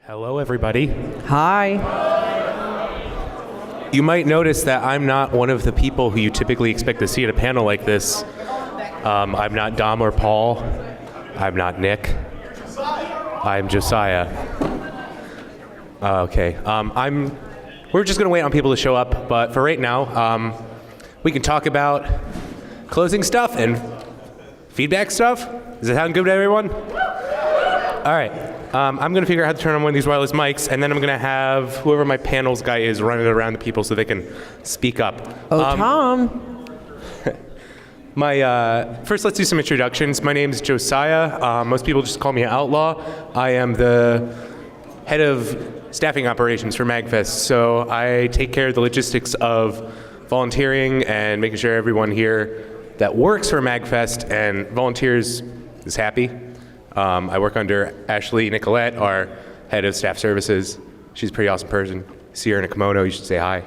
Hello, everybody. Hi. You might notice that I'm not one of the people who you typically expect to see at a panel like this. I'm not Dom or Paul. I'm not Nick. I'm Josiah. Okay. We're just going to wait on people to show up, but for right now, we can talk about closing stuff and feedback stuff. Does it sound good to everyone? All right. I'm going to figure out how to turn on one of these wireless mics, and then I'm going to have whoever my panels guy is running around the people so they can speak up. Tom. First, let's do some introductions. My name is Josiah. Most people just call me Outlaw. I am the head of staffing operations for MAGFest, so I take care of the logistics of volunteering and making sure everyone here that works for MAGFest and volunteers is happy. I work under Ashley Nicolette, our head of staff services. She's a pretty awesome person. See her in a kimono, you should say hi.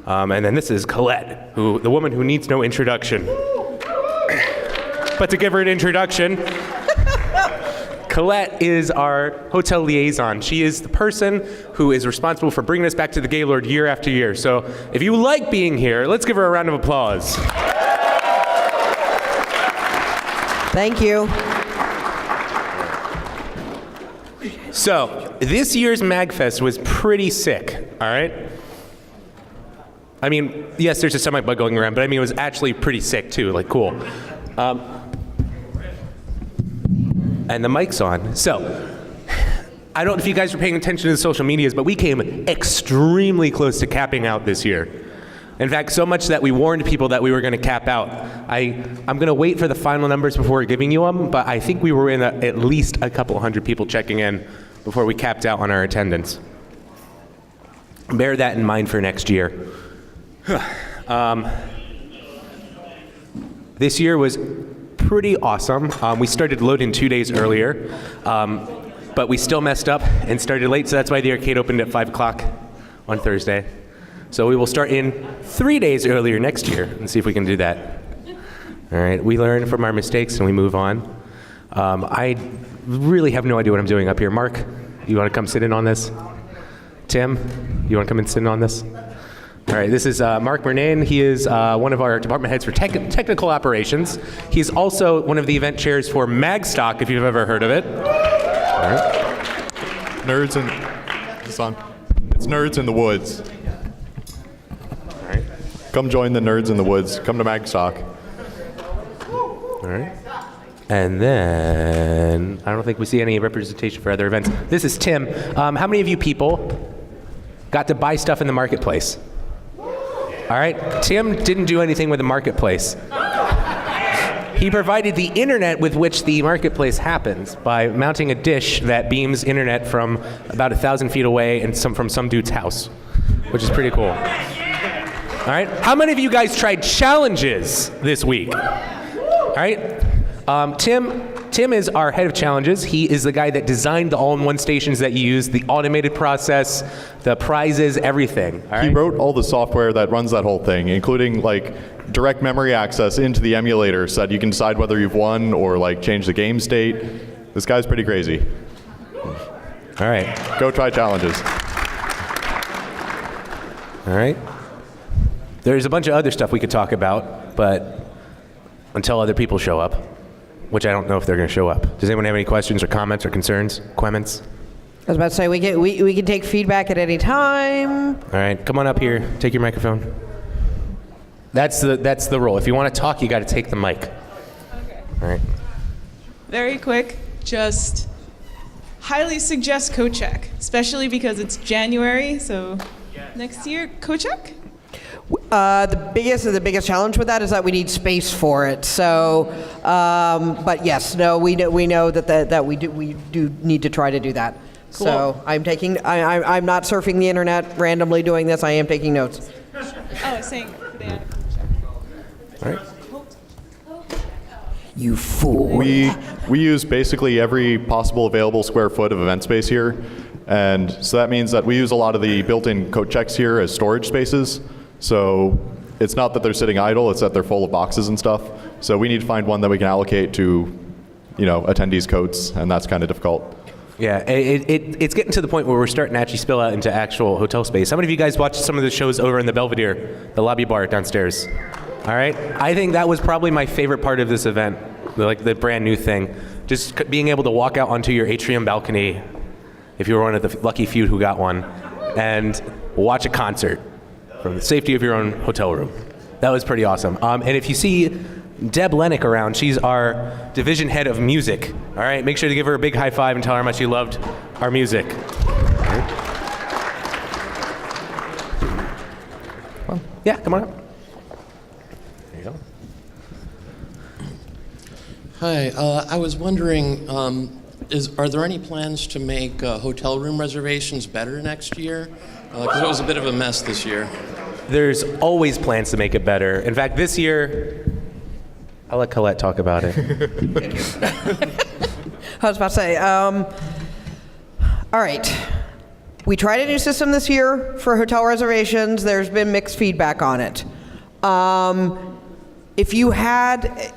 And then this is Colette, the woman who needs no introduction. But to give her an introduction, Colette is our hotel liaison. She is the person who is responsible for bringing us back to the Gaylord year after year. So if you like being here, let's give her a round of applause. Thank you. So, this year's MAGFest was pretty sick, all right? I mean, yes, there's a semi-bug going around, but I mean, it was actually pretty sick too, like cool. And the mic's on. So, I don't know if you guys were paying attention to the social medias, but we came extremely close to capping out this year. In fact, so much that we warned people that we were going to cap out. I'm going to wait for the final numbers before giving you them, but I think we were in at least a couple hundred people checking in before we capped out on our attendance. Bear that in mind for next year. This year was pretty awesome. We started loading 2 days earlier, but we still messed up and started late, so that's why the arcade opened at 5 o'clock on Thursday. So we will start in 3 days earlier next year and see if we can do that. All right, we learn from our mistakes and we move on. I really have no idea what I'm doing up here. Mark, you want to come sit in on this? Tim, you want to come and sit in on this? All right, this is Mark Bernane. He is one of our department heads for technical operations. He's also one of the event chairs for MagStock, if you've ever heard of it. All right. Nerds in, it's on. It's Nerds in the Woods. All right. Come join the Nerds in the Woods. Come to MagStock. All right. And then, I don't think we see any representation for other events. This is Tim. How many of you people got to buy stuff in the marketplace? All right, Tim didn't do anything with the marketplace. He provided the internet with which the marketplace happens by mounting a dish that beams internet from about 1,000 feet away and from some dude's house, which is pretty cool. All right, how many of you guys tried challenges this week? All right, Tim is our head of challenges. He is the guy that designed the all-in-one stations that you use, the automated process, the prizes, everything. All right? He wrote all the software that runs that whole thing, including like direct memory access into the emulator so that you can decide whether you've won or like change the game state. This guy's pretty crazy. All right. Go try challenges. All right. There's a bunch of other stuff we could talk about, but until other people show up, which I don't know if they're going to show up. Does anyone have any questions or comments or concerns? Quements? I was about to say, we can take feedback at any time. All right, come on up here. Take your microphone. That's the rule. If you want to talk, you got to take the mic. Okay. All right. Very quick, just highly suggest co-check, especially because it's January, so next year, co-check? The biggest challenge with that is that we need space for it. So, but yes, no, we know that we do need to try to do that. Cool. So I'm not surfing the internet randomly doing this. I am taking notes. Oh, saying for the ad. All right. You fool. We use basically every possible available square foot of event space here, and so that means that we use a lot of the built-in code checks here as storage spaces. So it's not that they're sitting idle, it's that they're full of boxes and stuff. So we need to find one that we can allocate to, attendees' coats, and that's kind of difficult. Yeah, it's getting to the point where we're starting to actually spill out into actual hotel space. How many of you guys watched some of the shows over in the Belvedere, the lobby bar downstairs? All right, I think that was probably my favorite part of this event, like the brand new thing. Just being able to walk out onto your atrium balcony, if you were one of the lucky few who got one, and watch a concert from the safety of your own hotel room. That was pretty awesome. And if you see Deb Lennox around, she's our division head of music. All right, make sure to give her a big high five and tell her how much you loved our music. Well, yeah, come on up. There you go. Hi, I was wondering, are there any plans to make hotel room reservations better next year? Because it was a bit of a mess this year. There's always plans to make it better. In fact, this year, I'll let Colette talk about it. I was about to say, all right. We tried a new system this year for hotel reservations. There's been mixed feedback on it. If you had,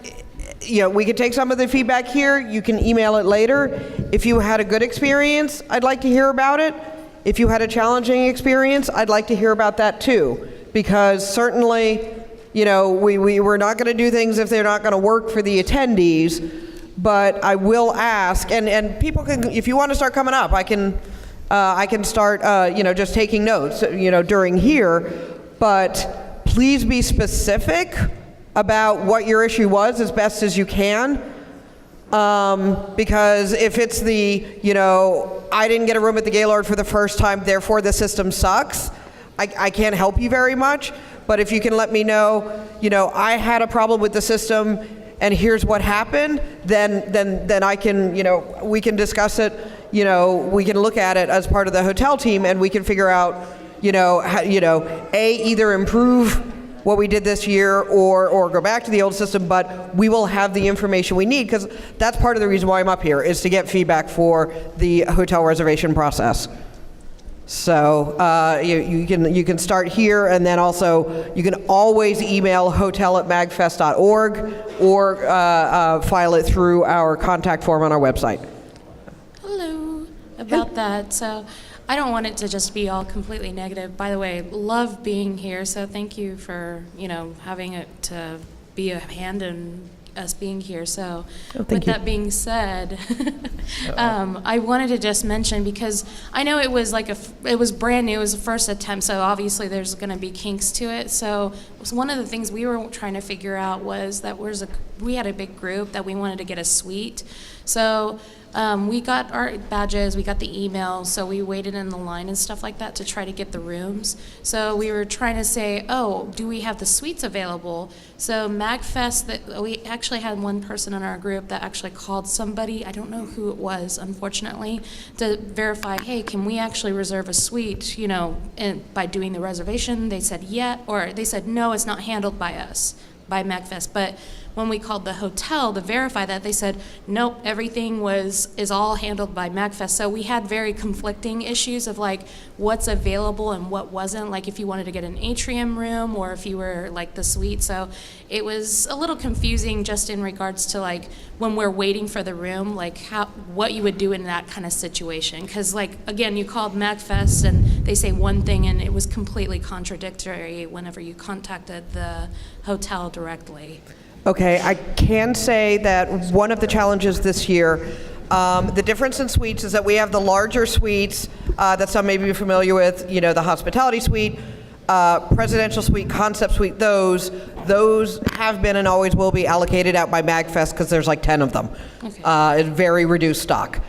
we could take some of the feedback here. You can email it later. If you had a good experience, I'd like to hear about it. If you had a challenging experience, I'd like to hear about that too. Because certainly, we're not going to do things if they're not going to work for the attendees. But I will ask, and people can, if you want to start coming up, I can start, just taking notes, during here. But please be specific about what your issue was as best as you can. Because if it's I didn't get a room at the Gaylord for the first time, therefore the system sucks, I can't help you very much. But if you can let me know, I had a problem with the system and here's what happened, then I can, we can discuss it, we can look at it as part of the hotel team and we can figure out, how, either improve what we did this year or go back to the old system, but we will have the information we need, because that's part of the reason why I'm up here, is to get feedback for the hotel reservation process. So you can start here, and then also you can always email hotel@magfest.org or file it through our contact form on our website. Hello. About that, so I don't want it to just be all completely negative. By the way, love being here, so thank you for, having it to be a hand in us being here. So with that being said, I wanted to just mention, because I know it was it was brand new, it was the first attempt, so obviously there's going to be kinks to it. So one of the things we were trying to figure out was that we had a big group that we wanted to get a suite. So we got our badges, we got the emails, so we waited in the line and stuff like that to try to get the rooms. So we were trying to say, do we have the suites available? So MAGFest, we actually had one person in our group that actually called somebody, I don't know who it was, unfortunately, to verify, hey, can we actually reserve a suite, and by doing the reservation, they said or they said, no, it's not handled by us, by MAGFest. But when we called the hotel to verify that, they said, nope, everything is all handled by MAGFest. So we had very conflicting issues of what's available and what wasn't, like if you wanted to get an atrium room or if you were the suite. So it was a little confusing just in regards to when we're waiting for the room, what you would do in that kind of situation. Because again, you called MAGFest and they say one thing and it was completely contradictory whenever you contacted the hotel directly. Okay, I can say that one of the challenges this year, the difference in suites is that we have the larger suites that some may be familiar with, the hospitality suite, presidential suite, concept suite, those have been and always will be allocated out by MAGFest because there's 10 of them. Okay. It's very reduced stock.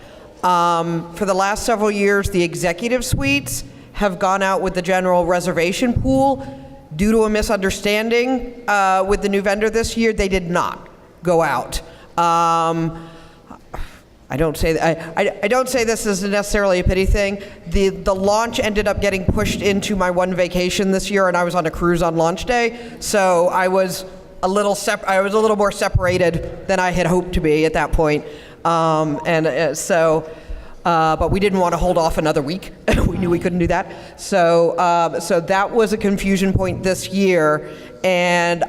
For the last several years, the executive suites have gone out with the general reservation pool. Due to a misunderstanding with the new vendor this year, they did not go out. I don't say this is necessarily a pity thing. The launch ended up getting pushed into my one vacation this year, and I was on a cruise on launch day, so I was a little more separated than I had hoped to be at that point, but we didn't want to hold off another week. We knew we couldn't do that. So, so that was a confusion point this year, and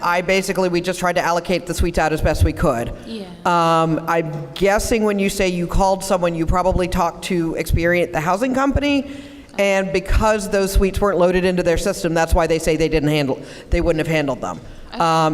we just tried to allocate the suites out as best we could. Yeah. I'm guessing when you say you called someone, you probably talked to Experian, the housing company, and because those suites weren't loaded into their system, that's why they say they wouldn't have handled them.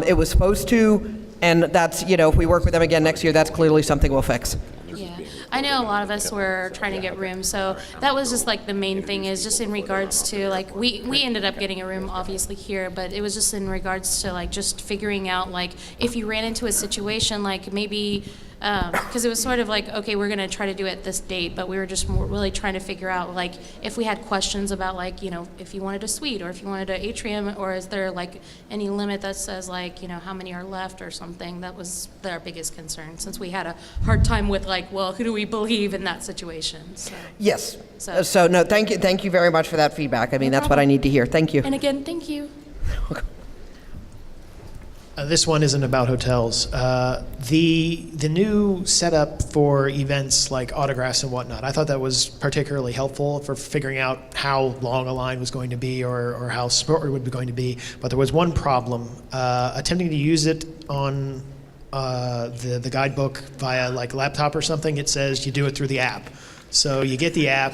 It was supposed to, and that's, if we work with them again next year, that's clearly something we'll fix. Yeah, I know a lot of us were trying to get rooms, so that was just like the main thing is just in regards to like we ended up getting a room obviously here, but it was just in regards to like just figuring out like if you ran into a situation like maybe because it was sort of like, okay, we're going to try to do it this date, but we were just really trying to figure out like if we had questions about like, if you wanted a suite or if you wanted an atrium, or is there like any limit that says like, how many are left or something. That was our biggest concern since we had a hard time with like, well, who do we believe in that situation? So. Yes. So- So no, thank you very much for that feedback. I mean, that's what I need to hear. Thank you. And again, thank you. This one isn't about hotels. The new setup for events like autographs and whatnot, I thought that was particularly helpful for figuring out how long a line was going to be or how short it would be going to be. But there was one problem. Attempting to use it on the guidebook via like laptop or something, it says you do it through the app. So you get the app,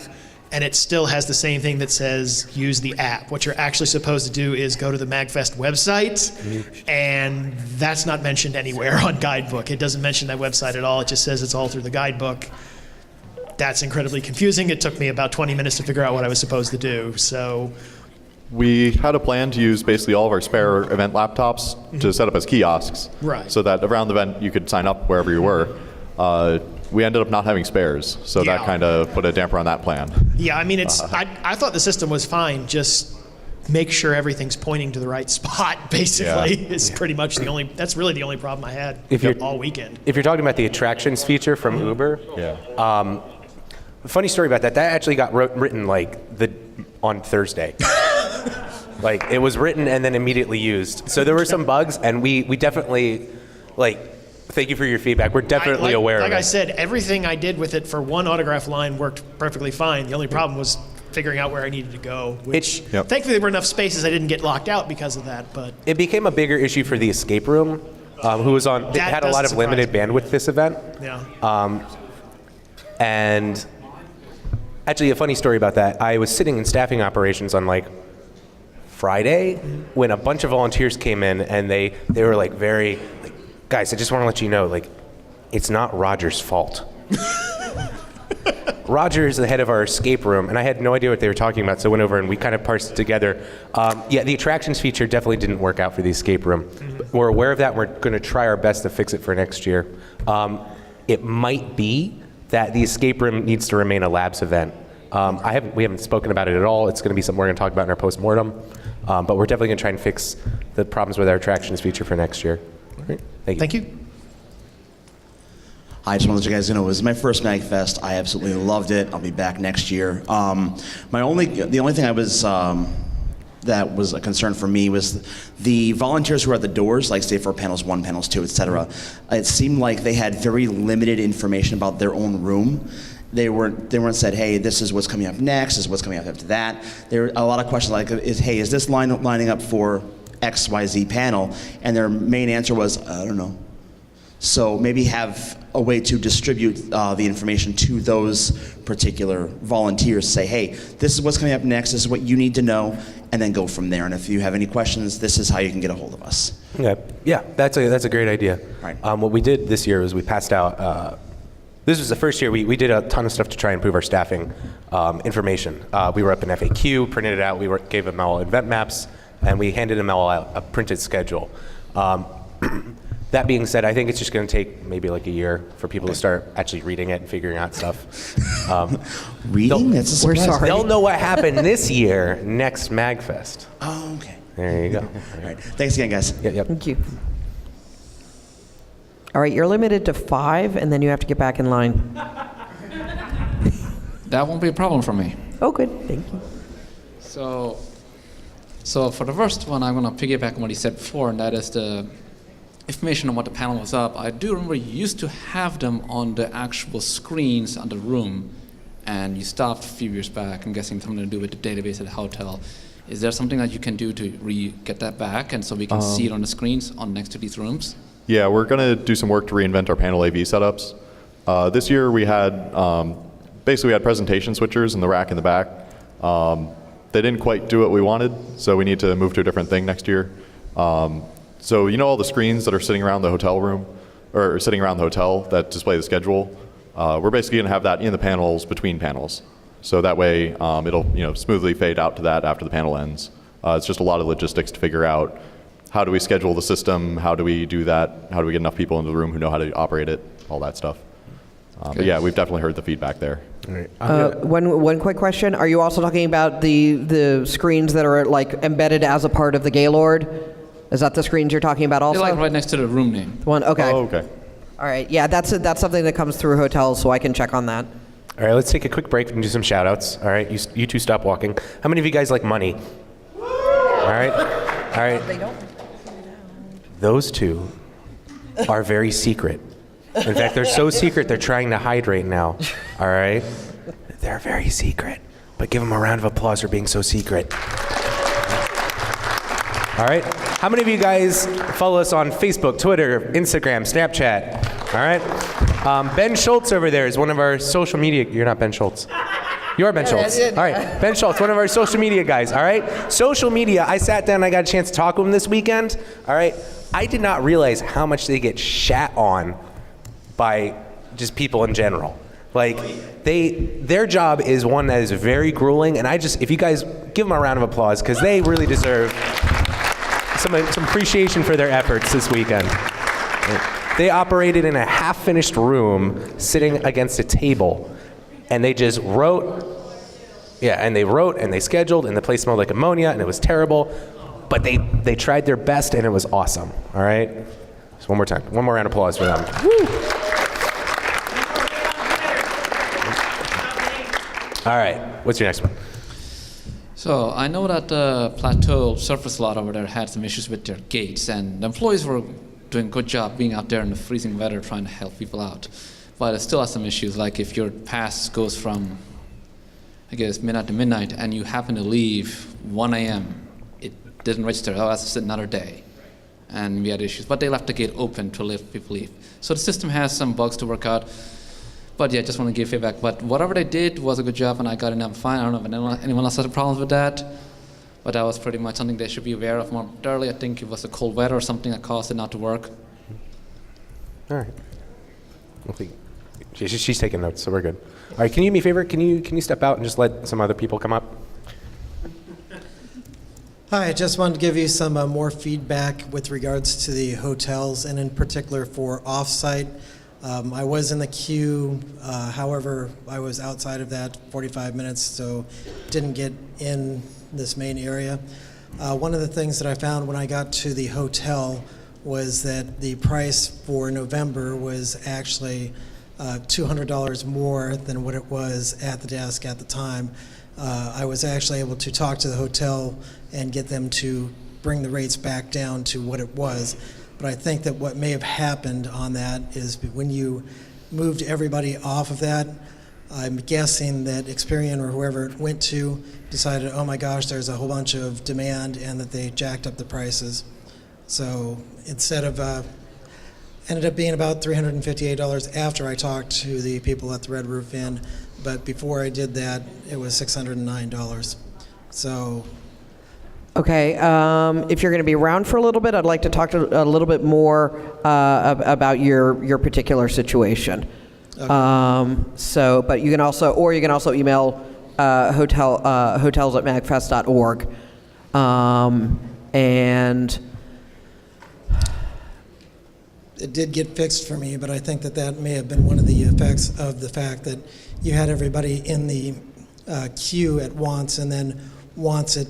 and it still has the same thing that says use the app. What you're actually supposed to do is go to the MAGFest website, and that's not mentioned anywhere on guidebook. It doesn't mention that website at all. It just says it's all through the guidebook. That's incredibly confusing. It took me about 20 minutes to figure out what I was supposed to do. So We had a plan to use basically all of our spare event laptops to set up as kiosks. Right. So that around the event you could sign up wherever you were. We ended up not having spares, so that Yeah. kind of put a damper on that plan. yeah, I mean, I thought the system was fine. Just make sure everything's pointing to the right spot, basically, Yeah. is pretty much that's really the only problem I had If you're- all weekend. If you're talking about the attractions feature from Uber, funny story about that. That actually got written like on Thursday. Like it was written and then immediately used. So there were some bugs, and we definitely Thank you for your feedback. We're definitely aware of it. Like I said, everything I did with it for one autograph line worked perfectly fine. The only problem was figuring out where I needed to go, which Yep. thankfully there were enough spaces I didn't get locked out because of that. But It became a bigger issue for the escape room, who was on. They That had a lot of doesn't limited surprise bandwidth this event. yeah, And actually, a funny story about that. I was sitting in staffing operations on Friday when a bunch of volunteers came in, and they were very, guys, I just want to let you know, it's not Roger's fault. Roger is the head of our escape room, and I had no idea what they were talking about, so I went over and we kind of parsed it together. Yeah, the attractions feature definitely didn't work out for the escape room. We're aware of that. We're going to try our best to fix it for next year. It might be that the escape room needs to remain a labs event. We haven't spoken about it at all. It's going to be something we're going to talk about in our postmortem, but we're definitely going to try and fix the problems with our attractions feature for next year. All right. Thank you. thank you. I just want to let you guys know it was my first MAGFest. I absolutely loved it. I'll be back next year. The only thing that was a concern for me was the volunteers who were at the doors, like say for panels 1, panels 2, etc. It seemed like they had very limited information about their own room. They weren't said, hey, this is what's coming up next, this is what's coming up after that. There were a lot of questions like, is this lining up for XYZ panel? And their main answer was, I don't know. So maybe have a way to distribute the information to those particular volunteers. Say, hey, this is what's coming up next, this is what you need to know, and then go from there. And if you have any questions, this is how you can get a hold of us. Okay. Yeah, that's a great idea. Right. What we did this year was we passed out. This was the first year we did a ton of stuff to try and improve our staffing information. We were up in FAQ, printed it out. We gave them all event maps, and we handed them all out a printed schedule. That being said, I think it's just going to take maybe a year for people to start actually reading it and figuring out stuff. Reading? That's a surprise. We're sorry. They'll know what happened this year next MAGFest. Oh, okay. There you go. All right. Thanks again, guys. Yep. Thank you. All right, you're limited to 5, and then you have to get back in line. That won't be a problem for me. Oh, good. Thank you. So for the first one, I'm going to piggyback on what he said before, and that is the information on what the panel was up. I do remember you used to have them on the actual screens on the room, and you stopped a few years back. I'm guessing something to do with the database at the hotel. Is there something that you can do to get that back, and so we can see it on the screens on next to these rooms? Yeah, we're going to do some work to reinvent our panel AV setups. This year we had, basically we had presentation switchers in the rack in the back. They didn't quite do what we wanted, so we need to move to a different thing next year. So you know all the screens that are sitting around the hotel room, or sitting around the hotel that display the schedule? We're basically going to have that in the panels between panels. So that way it'll smoothly fade out to that after the panel ends. It's just a lot of logistics to figure out. How do we schedule the system? How do we do that? How do we get enough people into the room who know how to operate it? All that stuff. But yeah, we've definitely heard the feedback there. All right. One quick question. Are you also talking about the screens that are like embedded as a part of the Gaylord? Is that the screens you're talking about also? They're like right next to the room name. One, okay. Oh, okay. All right. Yeah, that's something that comes through hotels, so I can check on that. All right, let's take a quick break and do some shout outs. All right, you two stop walking. How many of you guys like money? All right. All right. They don't. Those two are very secret. In fact, they're so secret they're trying to hide right now. All right? They're very secret. But give them a round of applause for being so secret. All right? How many of you guys follow us on Facebook, Twitter, Instagram, Snapchat? All right? Ben Schultz over there is one of our social media. You're not Ben Schultz. You are Ben Schultz. All right. Ben Schultz, one of our social media guys. All right? Social media, I sat down and I got a chance to talk with him this weekend. All right? I did not realize how much they get shat on by just people in general. Like, their job is one that is very grueling, and if you guys give them a round of applause, because they really deserve some appreciation for their efforts this weekend. They operated in a half-finished room, sitting against a table, and they just wrote, and they scheduled, and the place smelled like ammonia, and it was terrible, but they tried their best, and it was awesome, all right? So one more time, one more round of applause for them. Woo. All right, what's your next one? So I know that the Plateau surface lot over there had some issues with their gates, and the employees were doing a good job being out there in the freezing weather trying to help people out. But it still has some issues, like if your pass goes from, I guess, midnight to midnight, and you happen to leave 1 a.m., it didn't register. Oh, that's just another day. And we had issues. But they left the gate open to let people leave. So the system has some bugs to work out. But yeah, just want to give feedback. But whatever they did was a good job, and I got it up fine. I don't know if anyone else had problems with that. But that was pretty much something they should be aware of more thoroughly. I think it was the cold weather or something that caused it not to work. All right. She's taking notes, so we're good. All right, can you do me a favor? Can you step out and just let some other people come up? Hi, I just wanted to give you some more feedback with regards to the hotels, and in particular for off-site. I was in the queue, however, I was outside of that 45 minutes, so didn't get in this main area. One of the things that I found when I got to the hotel was that the price for November was actually $200 more than what it was at the desk at the time. I was actually able to talk to the hotel and get them to bring the rates back down to what it was. But I think that what may have happened on that is when you moved everybody off of that, I'm guessing that Experian or whoever it went to decided, oh my gosh, there's a whole bunch of demand, and that they jacked up the prices. So instead of, ended up being about $358 after I talked to the people at the Red Roof Inn, but before I did that, it was $609. So. Okay, if you're going to be around for a little bit, I'd like to talk a little bit more about your particular situation. Okay. But you can also email hotels@magfest.org, and it did get fixed for me, but I think that may have been one of the effects of the fact that you had everybody in the queue at once, and then once it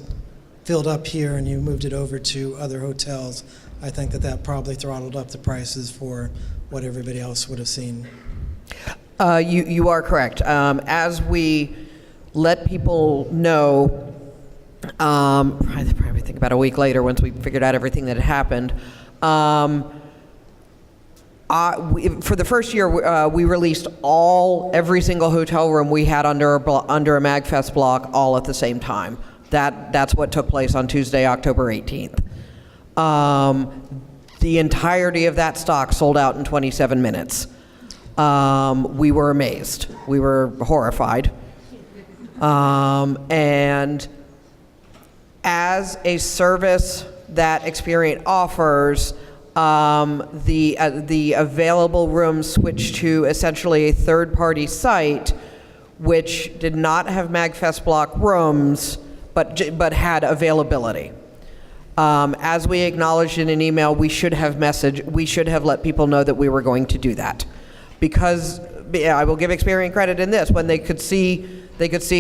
filled up here and you moved it over to other hotels, I think that probably throttled up the prices for what everybody else would have seen. You are correct. As we let people know, I think about a week later, once we figured out everything that had happened, for the first year, we released every single hotel room we had under a MAGFest block all at the same time. That's what took place on Tuesday, October 18th. The entirety of that stock sold out in 27 minutes. We were amazed. We were horrified. And as a service that Experian offers, the available rooms switched to essentially a third-party site, which did not have MAGFest block rooms, but had availability. As we acknowledged in an email, we should have let people know that we were going to do that, because I will give Experian credit in this: when they could see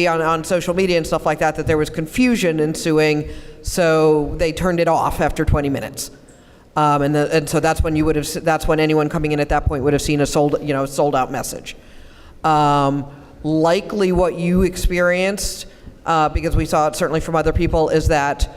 on social media and stuff like that there was confusion ensuing, so they turned it off after 20 minutes. And so that's when anyone coming in at that point would have seen a sold out message. Likely what you experienced, because we saw it certainly from other people, is that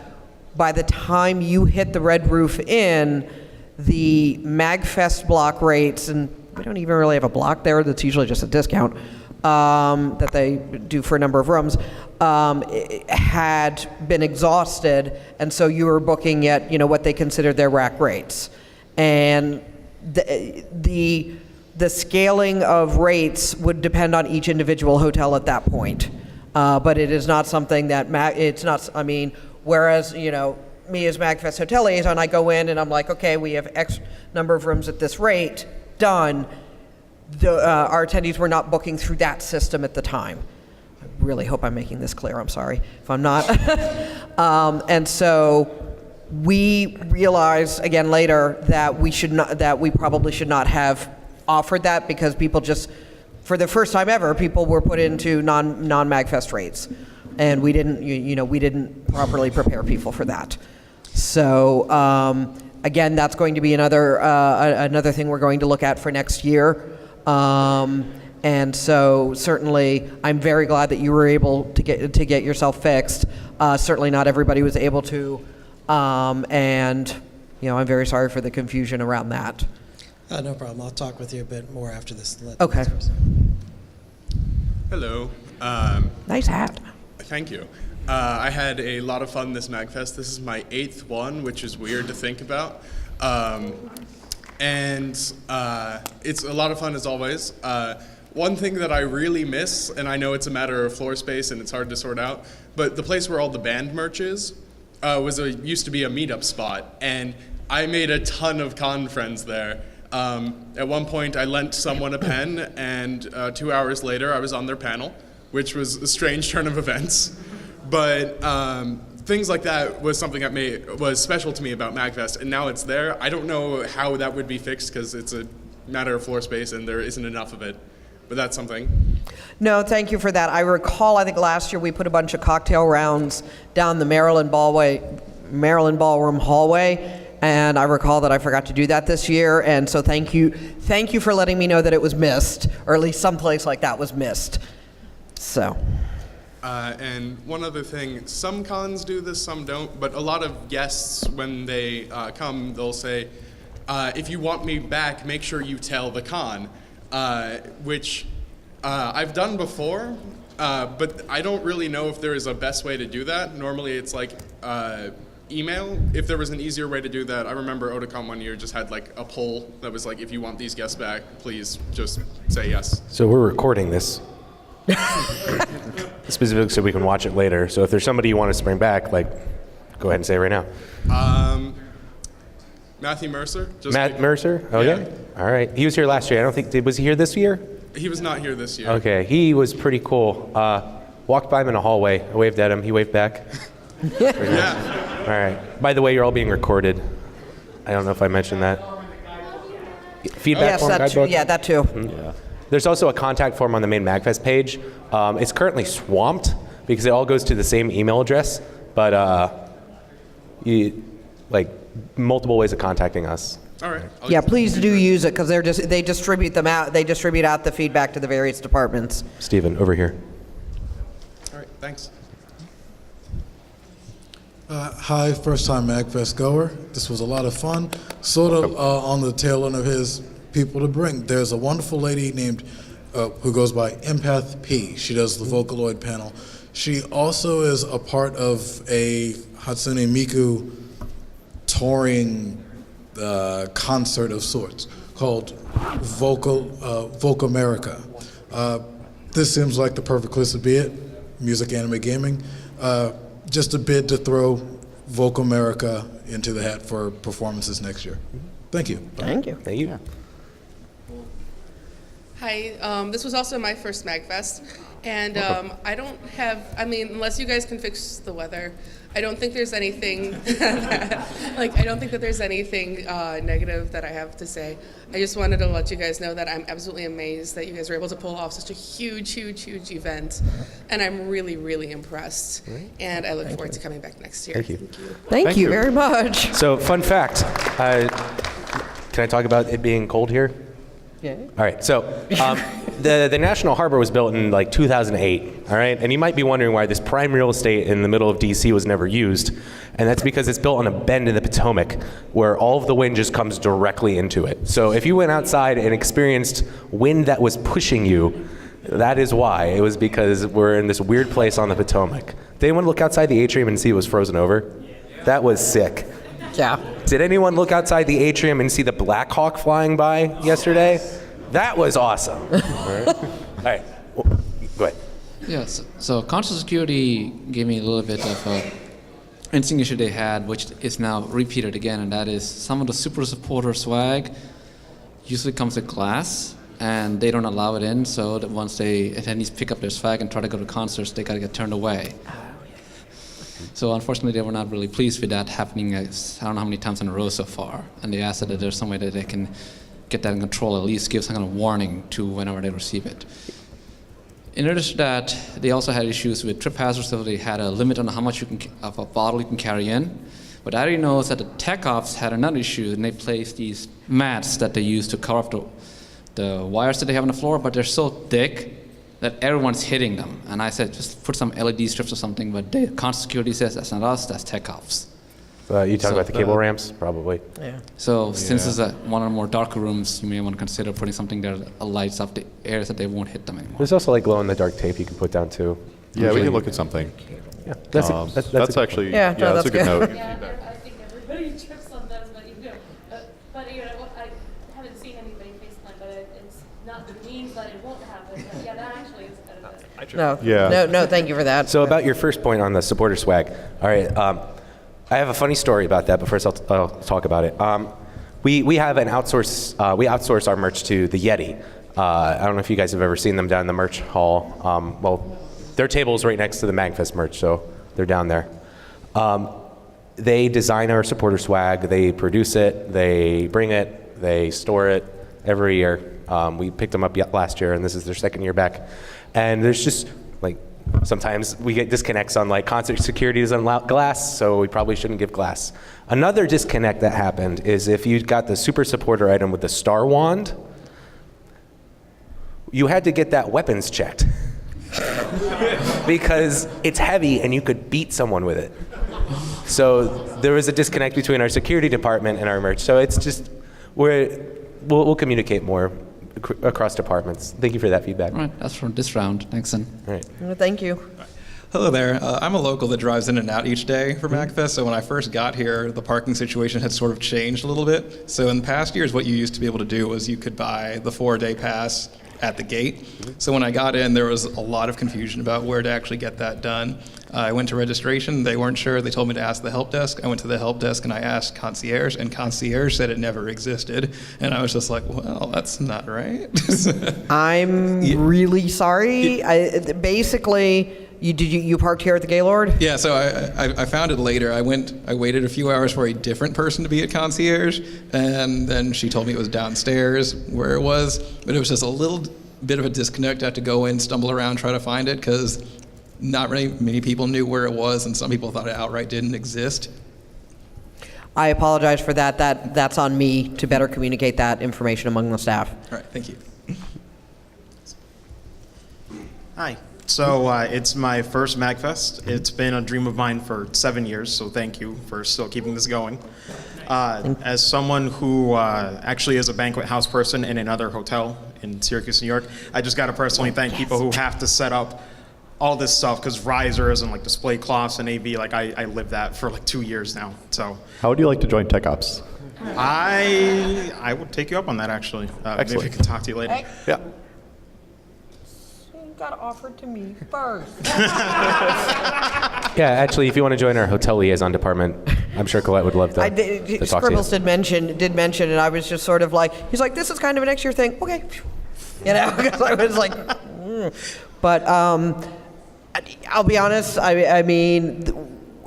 by the time you hit the Red Roof Inn, the MAGFest block rates, and we don't even really have a block there, that's usually just a discount that they do for a number of rooms, had been exhausted, and so you were booking at what they considered their rack rates. And the scaling of rates would depend on each individual hotel at that point. But it is not something that, whereas, me as MAGFest hotel liaison, I go in and I'm like, okay, we have X number of rooms at this rate, done. Our attendees were not booking through that system at the time. I really hope I'm making this clear. I'm sorry if I'm not. And so we realized again later that we probably should not have offered that, because people just, for the first time ever, people were put into non-MAGFest rates, and we didn't properly prepare people for that. So again, that's going to be another thing we're going to look at for next year. And so certainly I'm very glad that you were able to get yourself fixed. Certainly not everybody was able to, and I'm very sorry for the confusion around that. No problem. I'll talk with you a bit more after this. Okay. Hello. Nice hat. Thank you. I had a lot of fun this MAGFest. This is my 8th one, which is weird to think about. And it's a lot of fun as always. One thing that I really miss, and I know it's a matter of floor space and it's hard to sort out, but the place where all the band merch is used to be a meetup spot, and I made a ton of con friends there. At one point I lent someone a pen, and 2 hours later I was on their panel, which was a strange turn of events. But things like that was something that was special to me about MAGFest, and now it's there. I don't know how that would be fixed, because it's a matter of floor space and there isn't enough of it. But that's something. No, thank you for that. I recall, I think last year we put a bunch of cocktail rounds down the Maryland Ballroom hallway, and I recall that I forgot to do that this year, and so thank you for letting me know that it was missed, or at least someplace like that was missed. So. And one other thing, some cons do this, some don't, but a lot of guests, when they come, they'll say, if you want me back, make sure you tell the con, which I've done before, but I don't really know if there is a best way to do that. Normally it's like email. If there was an easier way to do that, I remember Otakon one year just had like a poll that was like, if you want these guests back, please just say yes. So we're recording this. Specifically so we can watch it later. So if there's somebody you want us to bring back, go ahead and say it right now. Matthew Mercer. Matt Mercer? Oh yeah? All right. He was here last year. I don't think, was he here this year? He was not here this year. Okay. He was pretty cool. Walked by him in a hallway. I waved at him. He waved back. Yeah. All right. By the way, you're all being recorded. I don't know if I mentioned that. Feedback form, guidebook? Yeah, that too. Mm-hmm. Yeah. There's also a contact form on the main MAGFest page. It's currently swamped because it all goes to the same email address, but multiple ways of contacting us. All right. Yeah, please do use it, because they distribute them out. They distribute out the feedback to the various departments. Steven, over here. All right. Thanks. Hi, first time MAGFest goer. This was a lot of fun. Sort of on the tail end of his people to bring. There's a wonderful lady named who goes by Empath P. She does the Vocaloid panel. She also is a part of a Hatsune Miku touring concert of sorts called Vocamerica. This seems like the perfect place to be at, music, anime, gaming. Just a bid to throw Vocamerica into the hat for performances next year. Thank you. Thank you. Thank you. Hi, this was also my first MAGFest, and I don't have, I mean, unless you guys can fix the weather, I don't think there's anything, I don't think that there's anything negative that I have to say. I just wanted to let you guys know that I'm absolutely amazed that you guys were able to pull off such a huge, huge, huge event, and I'm really, really impressed, and I look forward to coming back next year. Thank you. Thank you very much. So, fun fact. Can I talk about it being cold here? Yeah. All right, so the National Harbor was built in like 2008, all right? And you might be wondering why this prime real estate in the middle of DC was never used. And that's because it's built on a bend in the Potomac where all of the wind just comes directly into it. So if you went outside and experienced wind that was pushing you, that is why. It was because we're in this weird place on the Potomac. Did anyone look outside the atrium and see it was frozen over? That was sick. Yeah. Did anyone look outside the atrium and see the Black Hawk flying by yesterday? That was awesome. All right. Well, go ahead. Yes. So Conscious Security gave me a little bit of an interesting issue they had, which is now repeated again, and that is some of the super supporter swag usually comes with glass, and they don't allow it in, so that once attendees pick up their swag and try to go to concerts, they gotta get turned away. So unfortunately, they were not really pleased with that happening, I don't know how many times in a row so far. And they asked that there's some way that they can get that in control, at least give some kind of warning to whenever they receive it. In addition to that, they also had issues with trip hazards, so they had a limit on how much of a bottle you can carry in. But I already know is that the tech ops had another issue, and they placed these mats that they use to cover up the wires that they have on the floor, but they're so thick that everyone's hitting them. And I said, just put some LED strips or something, but Conscious Security says that's not us, that's tech ops. You talk about the cable ramps, probably. Yeah. So since it's one of the more darker rooms, you may want to consider putting something there that lights up the areas that they won't hit them anymore. There's also like glow-in-the-dark tape you can put down too. Yeah, we can look at something. Yeah, That's a actually, Yeah, no, that's a good good. note. I think everybody trips on them, but I haven't seen anybody faceplant, but it's not the means that it won't happen. But yeah, that actually is kind of No, thank you for that. So about your first point on the supporter swag. All right, I have a funny story about that, but first I'll talk about it. We have an we outsource our merch to the Yeti. I don't know if you guys have ever seen them down in the merch hall. Well, their table's right next to the MAGFest merch, so they're down there. They design our supporter swag, they produce it, they bring it, they store it every year. We picked them up last year, and this is their second year back. And there's just, like, sometimes we get disconnects on, like, concert security doesn't allow glass, so we probably shouldn't give glass. Another disconnect that happened is if you got the super supporter item with the star wand, you had to get that weapons checked. Because it's heavy and you could beat someone with it. So there was a disconnect between our security department and our merch. So it's just, we'll communicate more across departments. Thank you for that feedback. All right, that's for this round. Thanks, then. All right. Thank you. Hello there. I'm a local that drives in and out each day for MAGFest, so when I first got here, the parking situation had sort of changed a little bit. So in past years, what you used to be able to do was you could buy the 4-day pass at the gate. So when I got in, there was a lot of confusion about where to actually get that done. I went to registration, they weren't sure, they told me to ask the help desk. I went to the help desk and I asked concierge, and concierge said it never existed. And I was just like, well, that's not right. I'm really sorry. You parked here at the Gaylord? Yeah, so I found it later. I waited a few hours for a different person to be at concierge, and then she told me it was downstairs where it was, but it was just a little bit of a disconnect. I had to go in, stumble around, try to find it, because not really many people knew where it was, and some people thought it outright didn't exist. I apologize for that. That's on me to better communicate that information among the staff. All right, thank you. Hi. So it's my first MAGFest. It's been a dream of mine for 7 years, so thank you for still keeping this going. As someone who actually is a banquet house person in another hotel in Syracuse, New York, I just got to personally thank people who have to set up all this stuff, because risers and like display cloths and AV, like I lived that for like 2 years now. So How would you like to join Tech Ops? I would take you up on that, actually. Maybe we can talk to you later. Yeah. You got offered to me first. Yeah, actually, if you want to join our hotel liaison department, I'm sure Colette would love to, I to did, talk to you. Scribbles did mention, and I was just sort of like, he's like, this is kind of a next year thing. Okay, because I was like, But I'll be honest. I mean,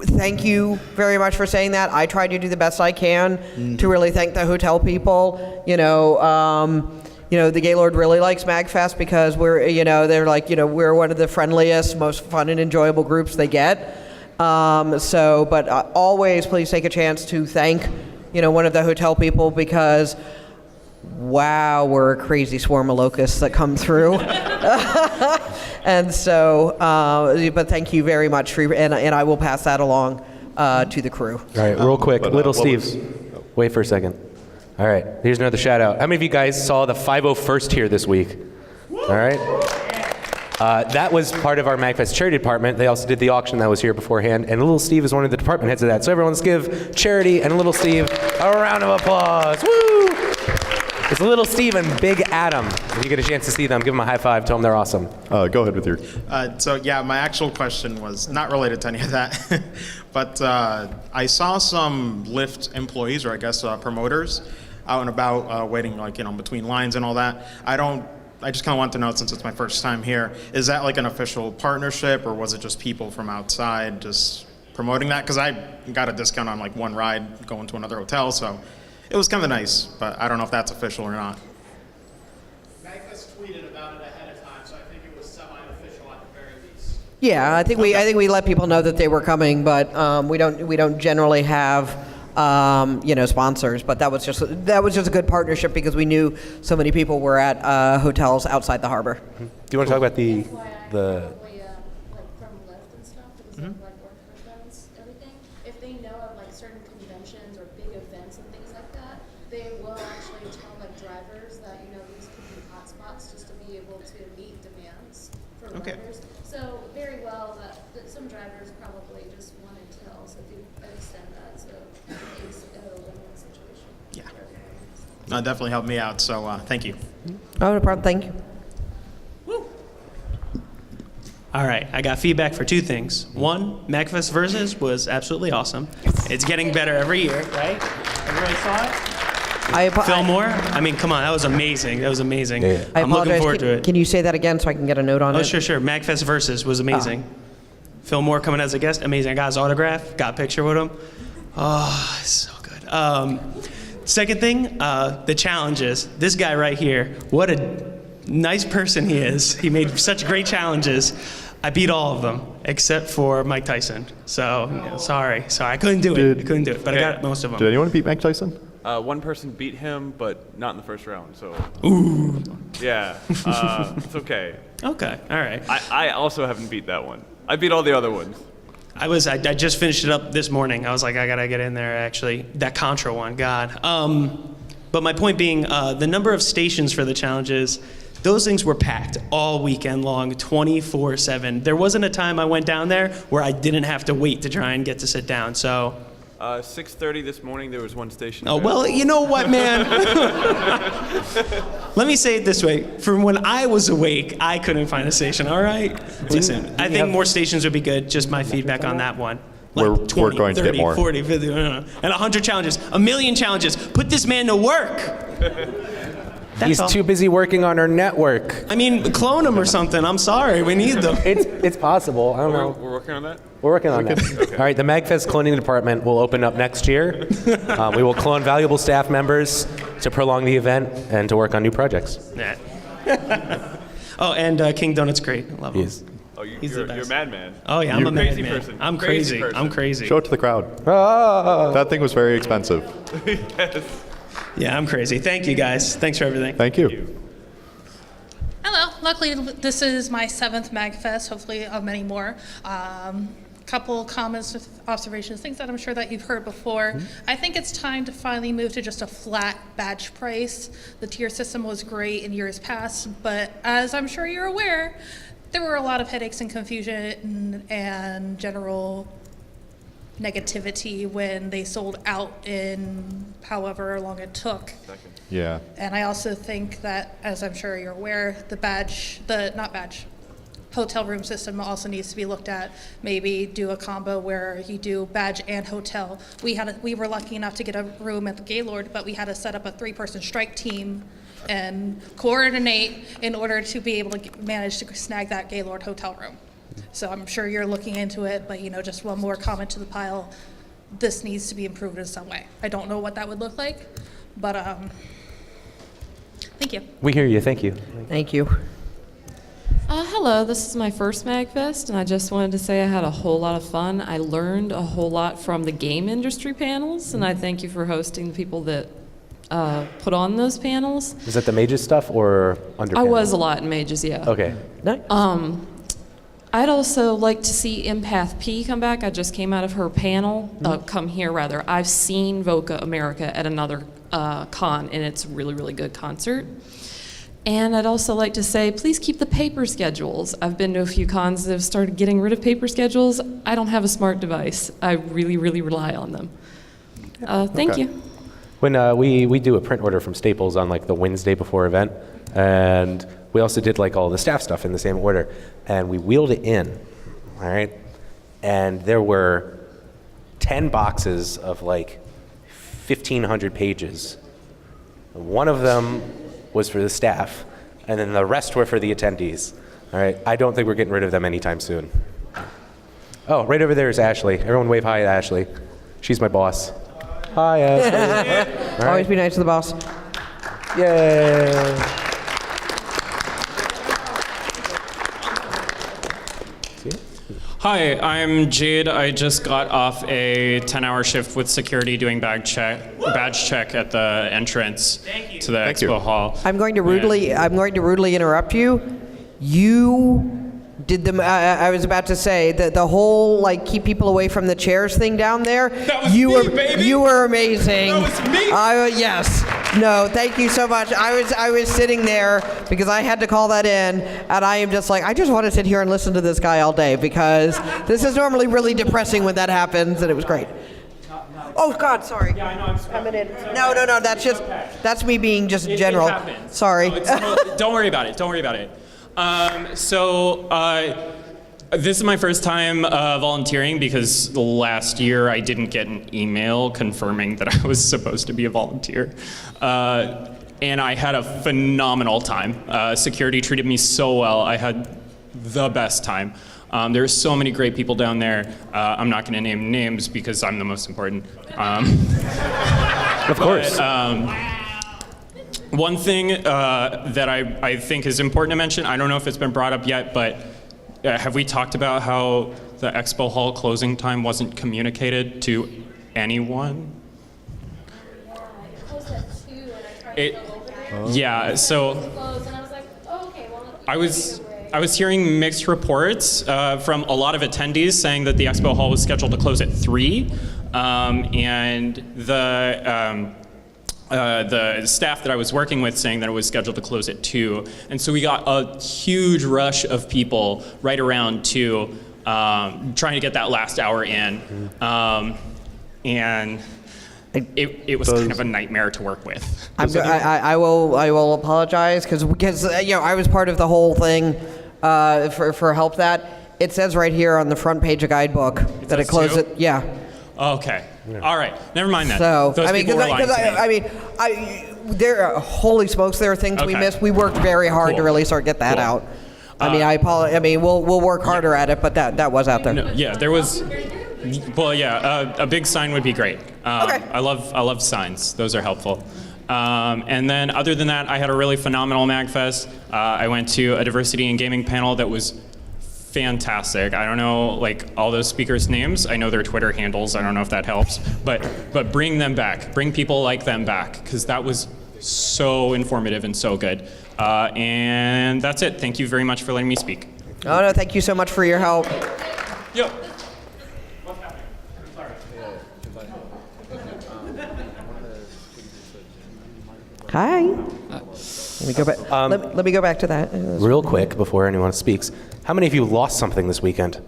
thank you very much for saying that. I try to do the best I can to really thank the hotel people. The Gaylord really likes MAGFest because they're like, we're one of the friendliest, most fun and enjoyable groups they get. But always please take a chance to thank, one of the hotel people, because wow, we're a crazy swarm of locusts that come through. And so, but thank you very much, and I will pass that along to the crew. All right, real quick, little Steve, wait for a second. All right, here's another shout out. How many of you guys saw the 501st here this week? All right. That was part of our MAGFest charity department. They also did the auction that was here beforehand, and Little Steve is one of the department heads of that. So everyone, let's give Charity and Little Steve a round of applause. Woo! It's Little Steve and Big Adam. If you get a chance to see them, give them a high five. Tell them they're awesome. Go ahead with your. My actual question was not related to any of that, but I saw some Lyft employees, or I guess promoters, out and about waiting, between lines and all that. I just kind of want to know, since it's my first time here, is that like an official partnership, or was it just people from outside just promoting that? Because I got a discount on like one ride going to another hotel, so it was kind of nice, but I don't know if that's official or not. MAGFest tweeted about it ahead of time, so I think it was semi-official at the very least. Yeah, I think we let people know that they were coming, but we don't generally have sponsors. But that was just a good partnership because we knew so many people were at hotels outside the harbor. Do you want to talk about the from Lyft and stuff, because they work for events, everything. If they know of certain conventions or big events and things like that, they will actually tell drivers that these could be hotspots just to be able to meet demands for riders. So very well that some drivers probably just wanted to also extend that to a win-win situation. Yeah, that definitely helped me out. So thank you. Oh, no problem. Thank you. All right, I got feedback for two things. One, MAGFest Versus was absolutely awesome. It's getting better every year, right? Everybody saw it? Fillmore? I mean, come on, that was amazing. That was amazing. I I'm looking apologize. forward to it. Can you say that again so I can get a note on it? Oh, sure. MAGFest Versus was amazing. Fillmore coming as a guest, amazing. I got his autograph, got a picture with him. Oh, so good. Second thing, the challenges. This guy right here, what a nice person he is. He made such great challenges. I beat all of them except for Mike Tyson. So sorry, I couldn't do it. But I got most of them. Did anyone beat Mike Tyson? One person beat him, but not in the first round. So. Ooh. Yeah, it's okay. Okay, all right. I also haven't beat that one. I beat all the other ones. I just finished it up this morning. I was like, I gotta get in there actually. That Contra one, God. But my point being, the number of stations for the challenges, those things were packed all weekend long, 24/7. There wasn't a time I went down there where I didn't have to wait to try and get to sit down. So. 6:30 this morning, there was one station. Oh, well, you know what, man? Let me say it this way. From when I was awake, I couldn't find a station, all right? Listen, I think more stations would be good. Just my feedback on that one. We're 20, going 30, to get more. 40, 50, and 100 challenges, 1,000,000 challenges. Put this man to work. He's too busy working on our network. I mean, clone him or something. I'm sorry. We need them. It's possible. I don't know. We're working on that? We're working on that. Okay. All right, the MAGFest cloning department will open up next year. We will clone valuable staff members to prolong the event and to work on new projects. Yeah. Oh, and King Donut's great. I love him. Oh, He's the best. you're a madman. Oh, yeah, I'm a crazy madman. person. I'm crazy. I'm crazy. Show it to the crowd. That thing was very expensive. Yes. Yeah, I'm crazy. Thank you, guys. Thanks for everything. Thank you. Hello. Luckily, this is my 7th MAGFest, hopefully of many more. couple comments, observations, things that I'm sure that you've heard before. I think it's time to finally move to just a flat badge price. The tier system was great in years past, but as I'm sure you're aware, there were a lot of headaches and confusion and general negativity when they sold out in however long it took. Yeah. And I also think that, as I'm sure you're aware, hotel room system also needs to be looked at. Maybe do a combo where you do badge and hotel. We were lucky enough to get a room at the Gaylord, but we had to set up a 3-person strike team and coordinate in order to be able to manage to snag that Gaylord hotel room. So I'm sure you're looking into it, but just one more comment to the pile. This needs to be improved in some way. I don't know what that would look like, but thank you. We hear you. Thank you. Thank you. Hello, this is my first MAGFest, and I just wanted to say I had a whole lot of fun. I learned a whole lot from the game industry panels, and I thank you for hosting the people that put on those panels. Is that the Mages stuff or under? I was a lot in Mages, yeah. Okay. Nice. I'd also like to see Empath P come back. I just came out of her panel, come here rather. I've seen Voca America at another con, and it's a really, really good concert. And I'd also like to say, please keep the paper schedules. I've been to a few cons that have started getting rid of paper schedules. I don't have a smart device. I really, really rely on them. Thank you. When we do a print order from Staples on like the Wednesday before event, and we also did like all the staff stuff in the same order, and we wheeled it in, all right? And there were 10 boxes of like 1,500 pages. One of them was for the staff, and then the rest were for the attendees. All right, I don't think we're getting rid of them anytime soon. Oh, right over there is Ashley. Everyone wave hi to Ashley. She's my boss. Hi, Ashley. All right. Always be nice to the boss. Yay. Hi, I'm Jade. I just got off a 10-hour shift with security doing badge check at the entrance to the expo hall. I'm going to rudely interrupt you. You did the. I was about to say that the whole like keep people away from the chairs thing down there. That was me, baby. You were amazing. That was me. Yes. No, thank you so much. I was sitting there because I had to call that in, and I am just like, I just want to sit here and listen to this guy all day because this is normally really depressing when that happens, and it was great. Oh God, sorry. Yeah, I know. I'm an idiot. No. That's me being just general. It happens. Sorry. Don't worry about it. Don't worry about it. This is my first time volunteering because last year I didn't get an email confirming that I was supposed to be a volunteer. And I had a phenomenal time. Security treated me so well. I had the best time. There's so many great people down there. I'm not going to name names because I'm the most important. Of course. One thing that I think is important to mention, I don't know if it's been brought up yet, but have we talked about how the expo hall closing time wasn't communicated to anyone? Yeah, so I was hearing mixed reports from a lot of attendees saying that the expo hall was scheduled to close at 3, and the staff that I was working with saying that it was scheduled to close at 2. And so we got a huge rush of people right around 2 trying to get that last hour in. And it was kind of a nightmare to work with. I will apologize because I was part of the whole thing for help that. It says right here on the front page of guidebook that it closed at, yeah. Okay. All right. Never mind that. So, Those people were lying to me. there. Holy smokes, there are things we missed. We worked very hard to really start get that out. I apologize. We'll work harder at it, but that was out there. No, yeah, there was. Well, yeah, a big sign would be great. Okay. I love signs. Those are helpful. And then other than that, I had a really phenomenal MAGFest. I went to a diversity and gaming panel that was fantastic. I don't know like all those speakers' names. I know their Twitter handles. I don't know if that helps, but bring them back. Bring people like them back because that was so informative and so good. And that's it. Thank you very much for letting me speak. Oh no, thank you so much for your help. Yo. Hi. Let me go back. Let me go back to that. Real quick before anyone speaks, how many of you lost something this weekend?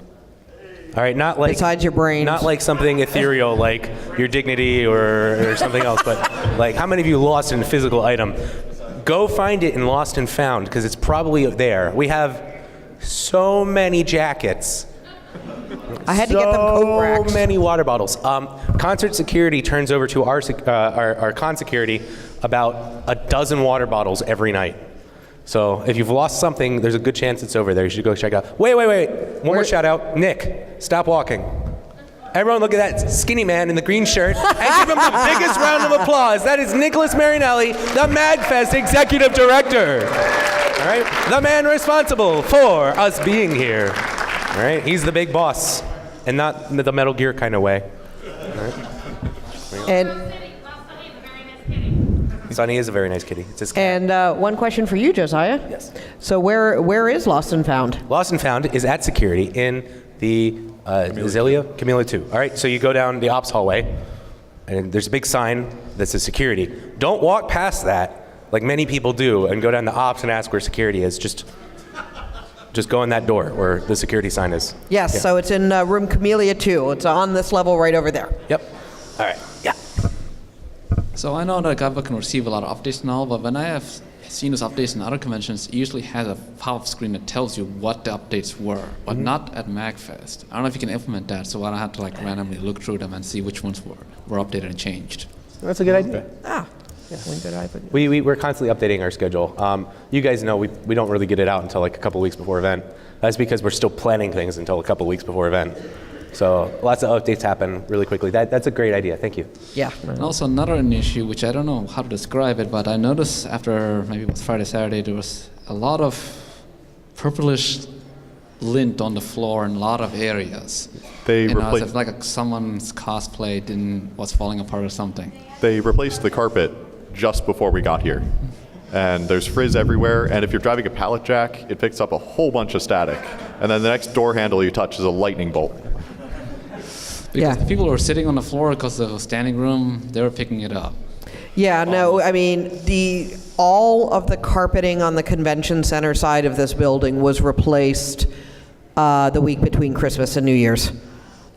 All right, not like besides your brain, not like something ethereal like your dignity or something else, but like how many of you lost a physical item? Go find it in Lost and Found because it's probably there. We have so many jackets. I had to get them coat racks. So many water bottles. Concert security turns over to our con security about a dozen water bottles every night. So if you've lost something, there's a good chance it's over there. You should go check out. Wait. One more shout out. Nick, stop walking. Everyone look at that skinny man in the green shirt and give him the biggest round of applause. That is Nicholas Marinelli, the MAGFest Executive Director. All right? The man responsible for us being here. All right? He's the big boss, and not the Metal Gear kind of way. All right? And Sonny is a very nice kitty. It's his cat. And one question for you, Josiah. Yes. So where is Lost and Found? Lost and Found is at security in the Camellia 2. All right, so you go down the ops hallway, and there's a big sign that says security. Don't walk past that, like many people do, and go down to ops and ask where security is. Just go in that door where the security sign is. Yes, Yeah. so it's in room Camellia 2. It's on this level right over there. Yep. All right. Yeah. So I know that Gabba can receive a lot of updates now, but when I have seen those updates in other conventions, it usually has a pop-up screen that tells you what the updates were, but not at MAGFest. I don't know if you can implement that, so I don't have to like randomly look through them and see which ones were updated and changed. That's a good idea. Ah, yeah, one good idea. We're constantly updating our schedule. You guys know we don't really get it out until like a couple weeks before event. That's because we're still planning things until a couple weeks before event. So lots of updates happen really quickly. That's a great idea. Thank you. Yeah. And also another issue, which I don't know how to describe it, but I noticed after maybe it was Friday, Saturday, there was a lot of purplish lint on the floor in a lot of areas. They as replaced. if like someone's cosplay was falling apart or something. They replaced the carpet just before we got here. And there's frizz everywhere, and if you're driving a pallet jack, it picks up a whole bunch of static. And then the next door handle you touch is a lightning bolt. Because the people who were sitting on the floor because of the standing room, they were picking it up. Yeah, no, I mean, all of the carpeting on the convention center side of this building was replaced the week between Christmas and New Year's.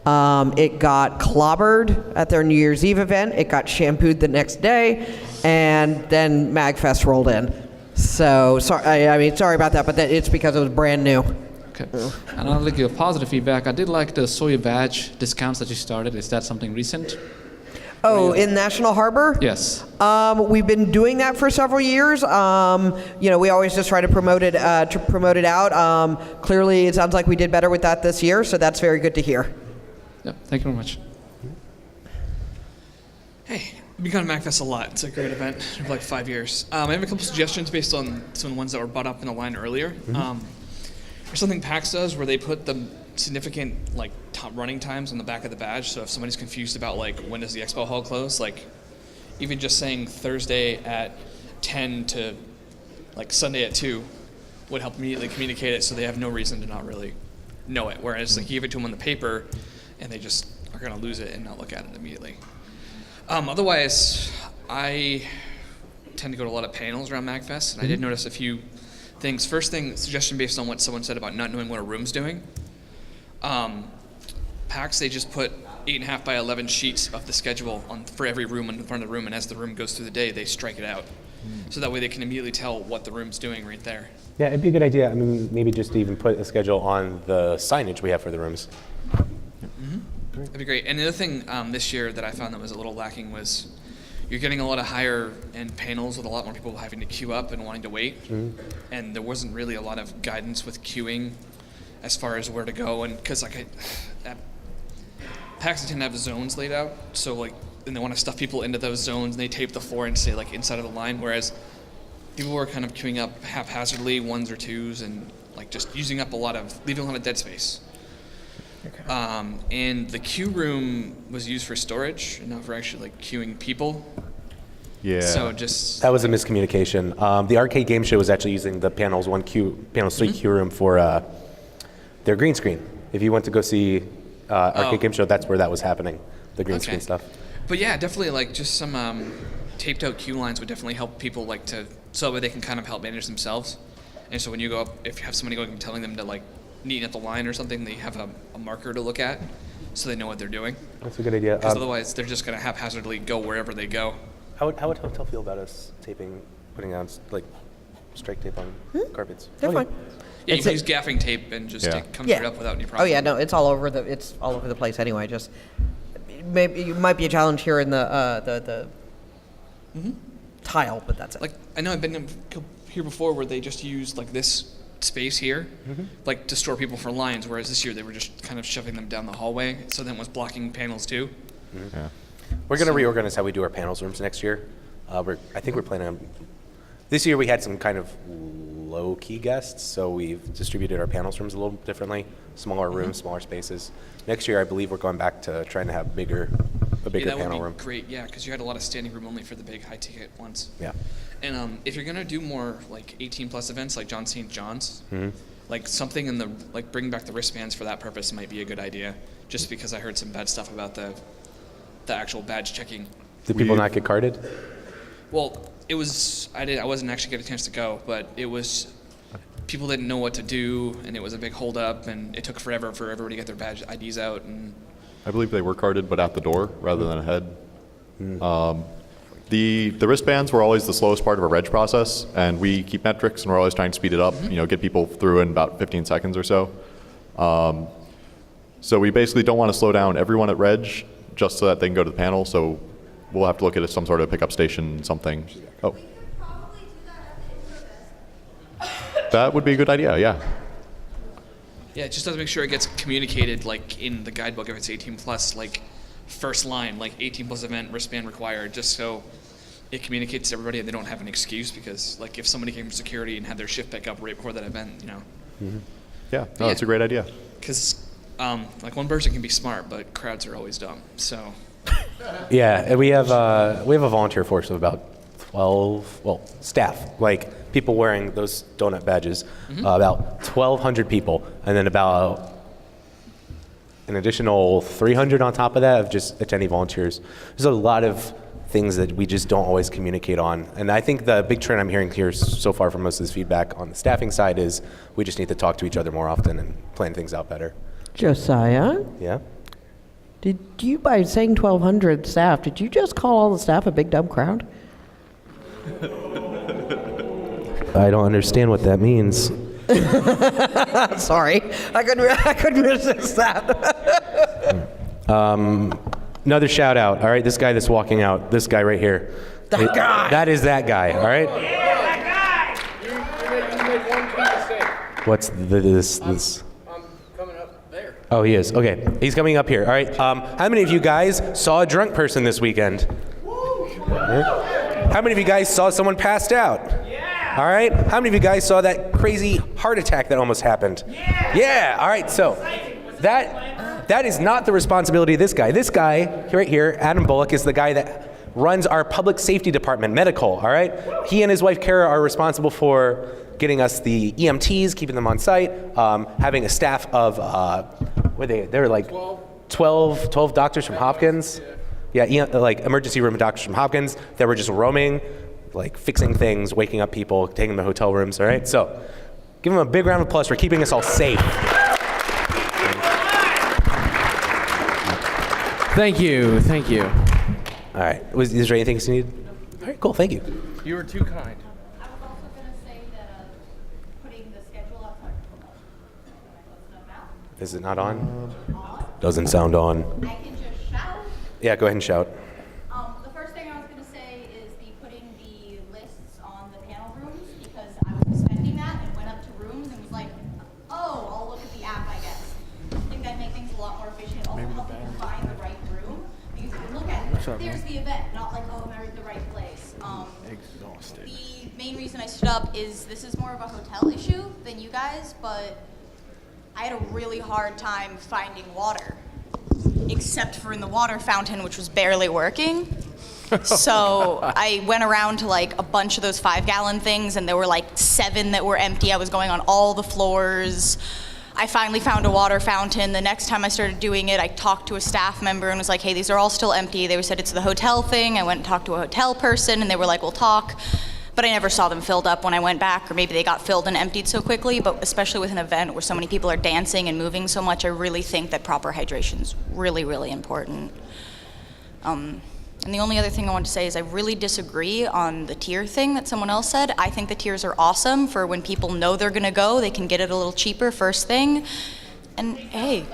It got clobbered at their New Year's Eve event. It got shampooed the next day, and then MAGFest rolled in. So sorry about that, but it's because it was brand new. Okay. And I'll give you positive feedback. I did like the Soya badge discounts that you started. Is that something recent? Oh, in National Harbor? Yes. We've been doing that for several years. We always just try to promote it out. Clearly, it sounds like we did better with that this year, so that's very good to hear. Yep. Thank you very much. Hey, I've been going to MAGFest a lot. It's a great event for like 5 years. I have a couple suggestions based on some of the ones that were brought up in the line earlier. There's something PAX does where they put the significant running times on the back of the badge. So if somebody's confused about when does the expo hall close, even just saying Thursday at 10 to Sunday at 2 would help immediately communicate it, so they have no reason to not really know it. Whereas you give it to them on the paper, and they just are going to lose it and not look at it immediately. Otherwise, I tend to go to a lot of panels around MAGFest, and I did notice a few things. First thing, suggestion based on what someone said about not knowing what a room's doing. PAX, they just put 8.5 by 11 sheets of the schedule for every room in front of the room, and as the room goes through the day, they strike it out. So that way they can immediately tell what the room's doing right there. Yeah, it'd be a good idea. I mean, maybe just to even put a schedule on the signage we have for the rooms. That'd be great. And the other thing this year that I found that was a little lacking was you're getting a lot of higher end panels with a lot more people having to queue up and wanting to wait. And there wasn't really a lot of guidance with queuing as far as where to go. And because at PAX tend to have zones laid out, so and they want to stuff people into those zones, and they tape the floor and say inside of the line, whereas people were kind of queuing up haphazardly, ones or twos, and just leaving a lot of dead space. Okay. And the queue room was used for storage and not for actually queuing people. Yeah. So that was a miscommunication. The arcade game show was actually using the panel suite queue room for their green screen. If you went to go see Arcade Game Show, that's where that was happening, the green screen stuff. But yeah, definitely like just some taped out queue lines would definitely help people so that they can kind of help manage themselves. And so when you go up, if you have somebody going and telling them to like neaten at the line or something, they have a marker to look at so they know what they're doing. That's a good idea. Because otherwise they're just going to haphazardly go wherever they go. How would Hotel feel about us putting on like strike tape on carpets? They're fine. Yeah, you can use gaffing tape and just come straight up without any Oh problem. yeah, no, it's all over the place anyway. Just maybe it might be a challenge here in the tile, but that's it. Like I know I've been here before where they just used like this space here, like to store people for lines, whereas this year they were just kind of shoving them down the hallway, so then it was blocking panels too. Yeah. We're going to reorganize how we do our panels rooms next year. I think we're planning on. This year we had some kind of low-key guests, so we've distributed our panels rooms a little differently. Smaller rooms, smaller spaces. Next year, I believe we're going back to trying to have a bigger That panel would room. be great, yeah, because you had a lot of standing room only for the big high-ticket ones. Yeah. And if you're gonna do more like 18+ events, like John St. John's, Mhm. like something bring back the wristbands for that purpose might be a good idea. Just because I heard some bad stuff about the actual badge checking. Did people not get carded? Well, it was I wasn't actually getting a chance to go, but it was people didn't know what to do, and it was a big holdup, and it took forever for everybody to get their badge IDs out. And I believe they were carded, but at the door rather than ahead. The wristbands were always the slowest part of a reg process, and we keep metrics, and we're always trying to speed it up. Get people through in about 15 seconds or so. So we basically don't want to slow down everyone at reg just so that they can go to the panel. So we'll have to look at some sort of pickup station, something. Oh. That would be a good idea, yeah. yeah, it just doesn't make sure it gets communicated like in the guidebook if it's 18+, like first line, like 18+ event wristband required, just so it communicates to everybody and they don't have an excuse because like if somebody came from security and had their shift pick up right before that event, Yeah, no, that's a great idea. Because like one person can be smart, but crowds are always dumb. So Yeah, and we have a volunteer force of about 12, staff, like people wearing those donut badges, about 1,200 people, and then about an additional 300 on top of that of just attending volunteers. There's a lot of things that we just don't always communicate on. And I think the big trend I'm hearing here so far from most of this feedback on the staffing side is we just need to talk to each other more often and plan things out better. Josiah, Yeah? did you, by saying 1,200 staff, did you just call all the staff a big dumb crowd? I don't understand what that means. Sorry, I couldn't resist that. Another shout out, all right? This guy that's walking out, this guy right here. That guy! That is that guy, all right? What's this? I'm coming up there. Oh, he is. Okay, he's coming up here. All right. How many of you guys saw a drunk person this weekend? How many of you guys saw someone passed out? Yeah. All right. How many of you guys saw that crazy heart attack that almost happened? Yeah. All right. So that is not the responsibility of this guy. This guy right here, Adam Bullock, is the guy that runs our public safety department, medical. All right. He and his wife Kara are responsible for getting us the EMTs, keeping them on site, having a staff of, they're like 12 doctors from Hopkins. Yeah, like emergency room doctors from Hopkins that were just roaming, like fixing things, waking up people, taking them to hotel rooms, all right? So give them a big round of applause for keeping us all safe. Thank you. All right, is there anything you need? All right, cool, thank you. You were too kind. Is it not on? Doesn't sound on. I can just shout. Yeah, go ahead and shout. The first thing I was going to say is putting the lists on the panel rooms, because I was expecting that and went up to rooms and was like, oh, I'll look at the app, I guess. I think that'd make things a lot more efficient. Also help people find the right room, because if you look at it, there's the event, not like, oh, am I at the right place? Exhausted. The main reason I stood up is this is more of a hotel issue than you guys, but I had a really hard time finding water, except for in the water fountain, which was barely working. So I went around to like a bunch of those 5-gallon things, and there were like 7 that were empty. I was going on all the floors. I finally found a water fountain. The next time I started doing it, I talked to a staff member and was like, hey, these are all still empty. They said it's the hotel thing. I went and talked to a hotel person, and they were like, we'll talk. But I never saw them filled up when I went back, or maybe they got filled and emptied so quickly. But especially with an event where so many people are dancing and moving so much, I really think that proper hydration is really, really important. And the only other thing I want to say is I really disagree on the tier thing that someone else said. I think the tiers are awesome for when people know they're gonna go, they can get it a little cheaper first thing. And hey,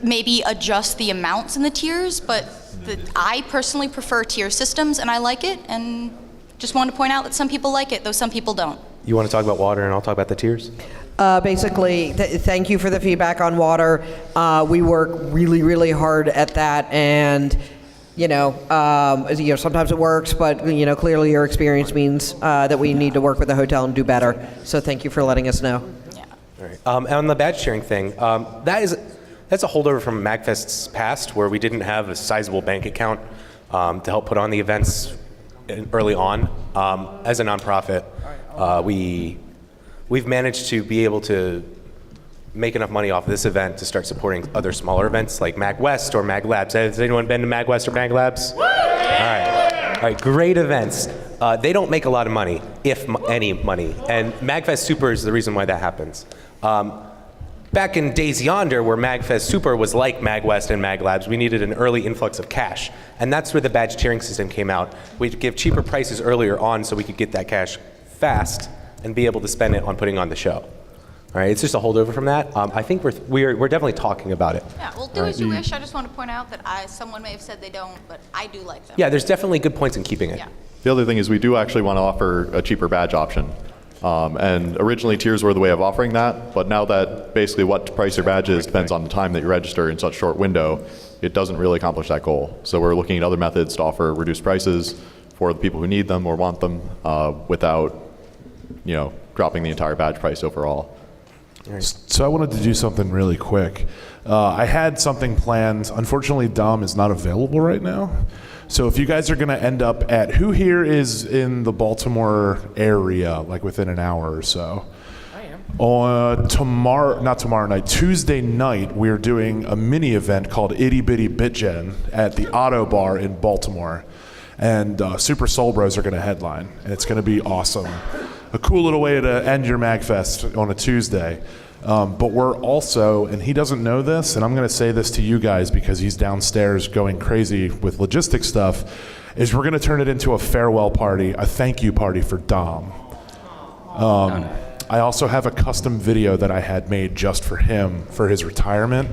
maybe adjust the amounts in the tiers, but I personally prefer tier systems and I like it, and just want to point out that some people like it, though some people don't. You want to talk about water and I'll talk about the tiers? Basically, thank you for the feedback on water. We work really, really hard at that, and sometimes it works, but clearly your experience means that we need to work with the hotel and do better. So thank you for letting us know. All right. And on the badge sharing thing, that's a holdover from MAGFest's past, where we didn't have a sizable bank account to help put on the events early on. As a nonprofit, we've managed to be able to make enough money off of this event to start supporting other smaller events like MAGWest or MAGLabs. Has anyone been to MAGWest or MAGLabs? All right, great events. They don't make a lot of money, if any money, and MAGFest Super is the reason why that happens. Back in days yonder, where MAGFest Super was like MAGWest and MAGLabs, we needed an early influx of cash, and that's where the badge tiering system came out. We'd give cheaper prices earlier on so we could get that cash fast and be able to spend it on putting on the show. All right, it's just a holdover from that. I think we're definitely talking about it. Yeah, well, do as you wish. I just want to point out that someone may have said they don't, but I do like them. Yeah, there's definitely good points in keeping it. Yeah. The other thing is we do actually want to offer a cheaper badge option. And originally tiers were the way of offering that, but now that basically what price your badge is depends on the time that you register in such a short window, it doesn't really accomplish that goal. So we're looking at other methods to offer reduced prices for the people who need them or want them without dropping the entire badge price overall. So I wanted to do something really quick. I had something planned. Unfortunately, Dom is not available right now. So if you guys are going to end up at, who here is in the Baltimore area, like within an hour or so? I am. Tuesday night, we're doing a mini event called Itty Bitty Bitgen at the Auto Bar in Baltimore. And Super Soul Bros are going to headline, and it's going to be awesome. A cool little way to end your MAGFest on a Tuesday. But we're also, and he doesn't know this, and I'm going to say this to you guys because he's downstairs going crazy with logistics stuff, is we're going to turn it into a farewell party, a thank you party for Dom. I also have a custom video that I had made just for him for his retirement,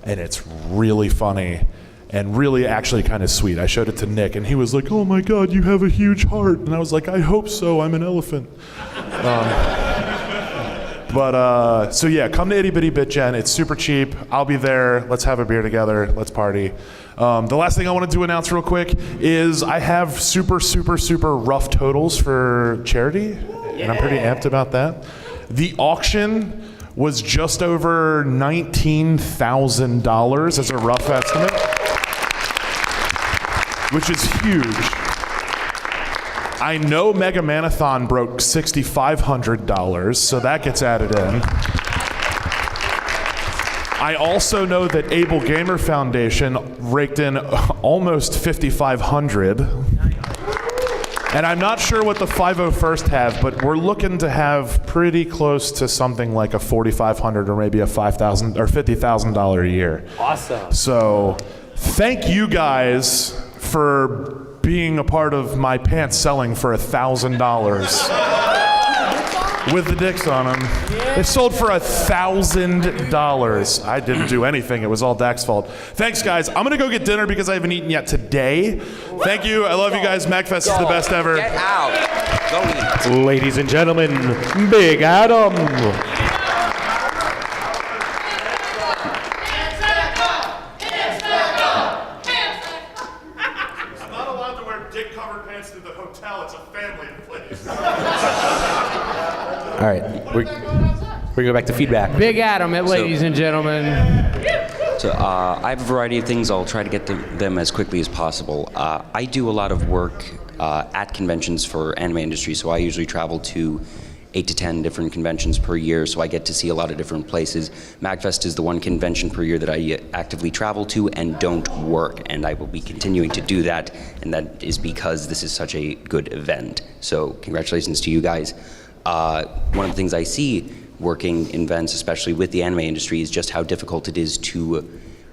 and it's really funny and really actually kind of sweet. I showed it to Nick, and he was like, oh my God, you have a huge heart. And I was like, I hope so, I'm an elephant. So yeah, come to Itty Bitty Bitgen. It's super cheap. I'll be there. Let's have a beer together. Let's party. The last thing I wanted to announce real quick is I have super, super, super rough totals for charity, and I'm pretty amped about that. The auction was just over $19,000 as a rough estimate, which is huge. I know Mega Manathon broke $6,500, so that gets added in. I also know that Able Gamer Foundation raked in almost $5,500. And I'm not sure what the 501st have, but we're looking to have pretty close to something like a $4,500 or maybe a $5,000 or $50,000 a year. Awesome. So thank you guys for being a part of my pants selling for $1,000 with the dicks on them. They sold for $1,000. I didn't do anything. It was all Dak's fault. Thanks, guys. I'm gonna go get dinner because I haven't eaten yet today. Thank you. I love you guys. MAGFest is the best ever. Get out. Go eat. Ladies and gentlemen, Big Adam. All right, we're going to go back to feedback. Big Adam, ladies and gentlemen. So I have a variety of things. I'll try to get them as quickly as possible. I do a lot of work at conventions for anime industry, so I usually travel to 8 to 10 different conventions per year, so I get to see a lot of different places. MAGFest is the one convention per year that I actively travel to and don't work, and I will be continuing to do that, and that is because this is such a good event. So congratulations to you guys. One of the things I see working in events, especially with the anime industry, is just how difficult it is to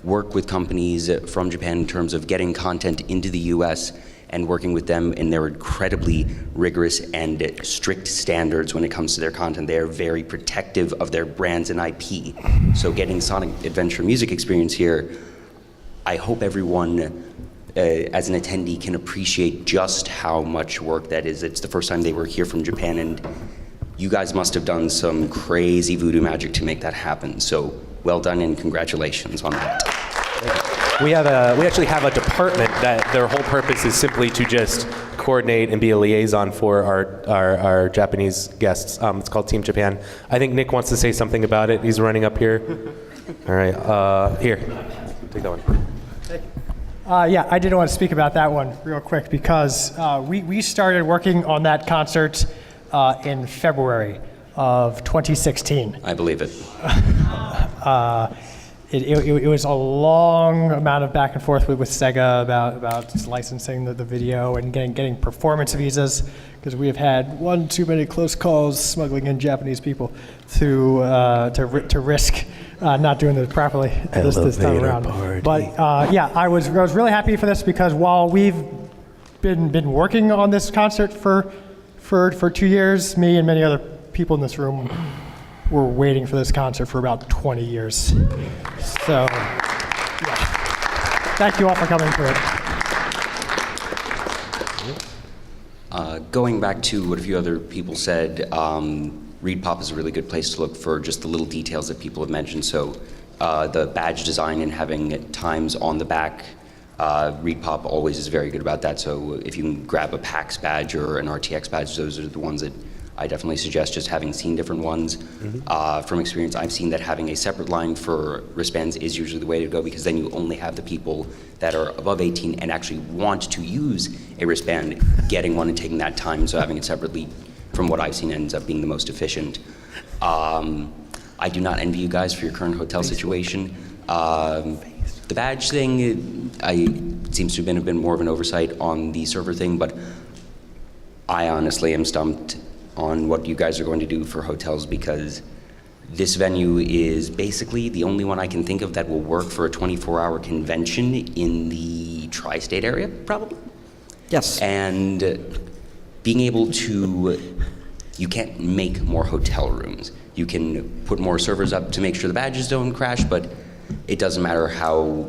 work with companies from Japan in terms of getting content into the US and working with them in their incredibly rigorous and strict standards when it comes to their content. They are very protective of their brands and IP. So getting Sonic Adventure music experience here, I hope everyone as an attendee can appreciate just how much work that is. It's the first time they were here from Japan, and you guys must have done some crazy voodoo magic to make that happen. So well done and congratulations on that. We actually have a department that their whole purpose is simply to just coordinate and be a liaison for our Japanese guests. It's called Team Japan. I think Nick wants to say something about it. He's running up here. All right, here, take that one. Yeah, I did want to speak about that one real quick because we started working on that concert in February of 2016. I believe it. It was a long amount of back and forth with Sega about just licensing the video and getting performance visas, because we have had one too many close calls smuggling in Japanese people to risk not doing this properly this time around. But yeah, I was really happy for this because while we've been working on this concert for 2 years, me and many other people in this room were waiting for this concert for about 20 years. So, yeah. Thank you all for coming to it. Going back to what a few other people said, ReadPop is a really good place to look for just the little details that people have mentioned. So the badge design and having times on the back, ReadPop always is very good about that. So if you can grab a PAX badge or an RTX badge, those are the ones that I definitely suggest, just having seen different ones. From experience, I've seen that having a separate line for wristbands is usually the way to go, because then you only have the people that are above 18 and actually want to use a wristband getting one and taking that time. So having it separately, from what I've seen, ends up being the most efficient. I do not envy you guys for your current hotel situation. The badge thing, it seems to have been a bit more of an oversight on the server thing, but I honestly am stumped on what you guys are going to do for hotels, because this venue is basically the only one I can think of that will work for a 24-hour convention in the tri-state area, probably. Yes. And being able to, you can't make more hotel rooms. You can put more servers up to make sure the badges don't crash, but it doesn't matter how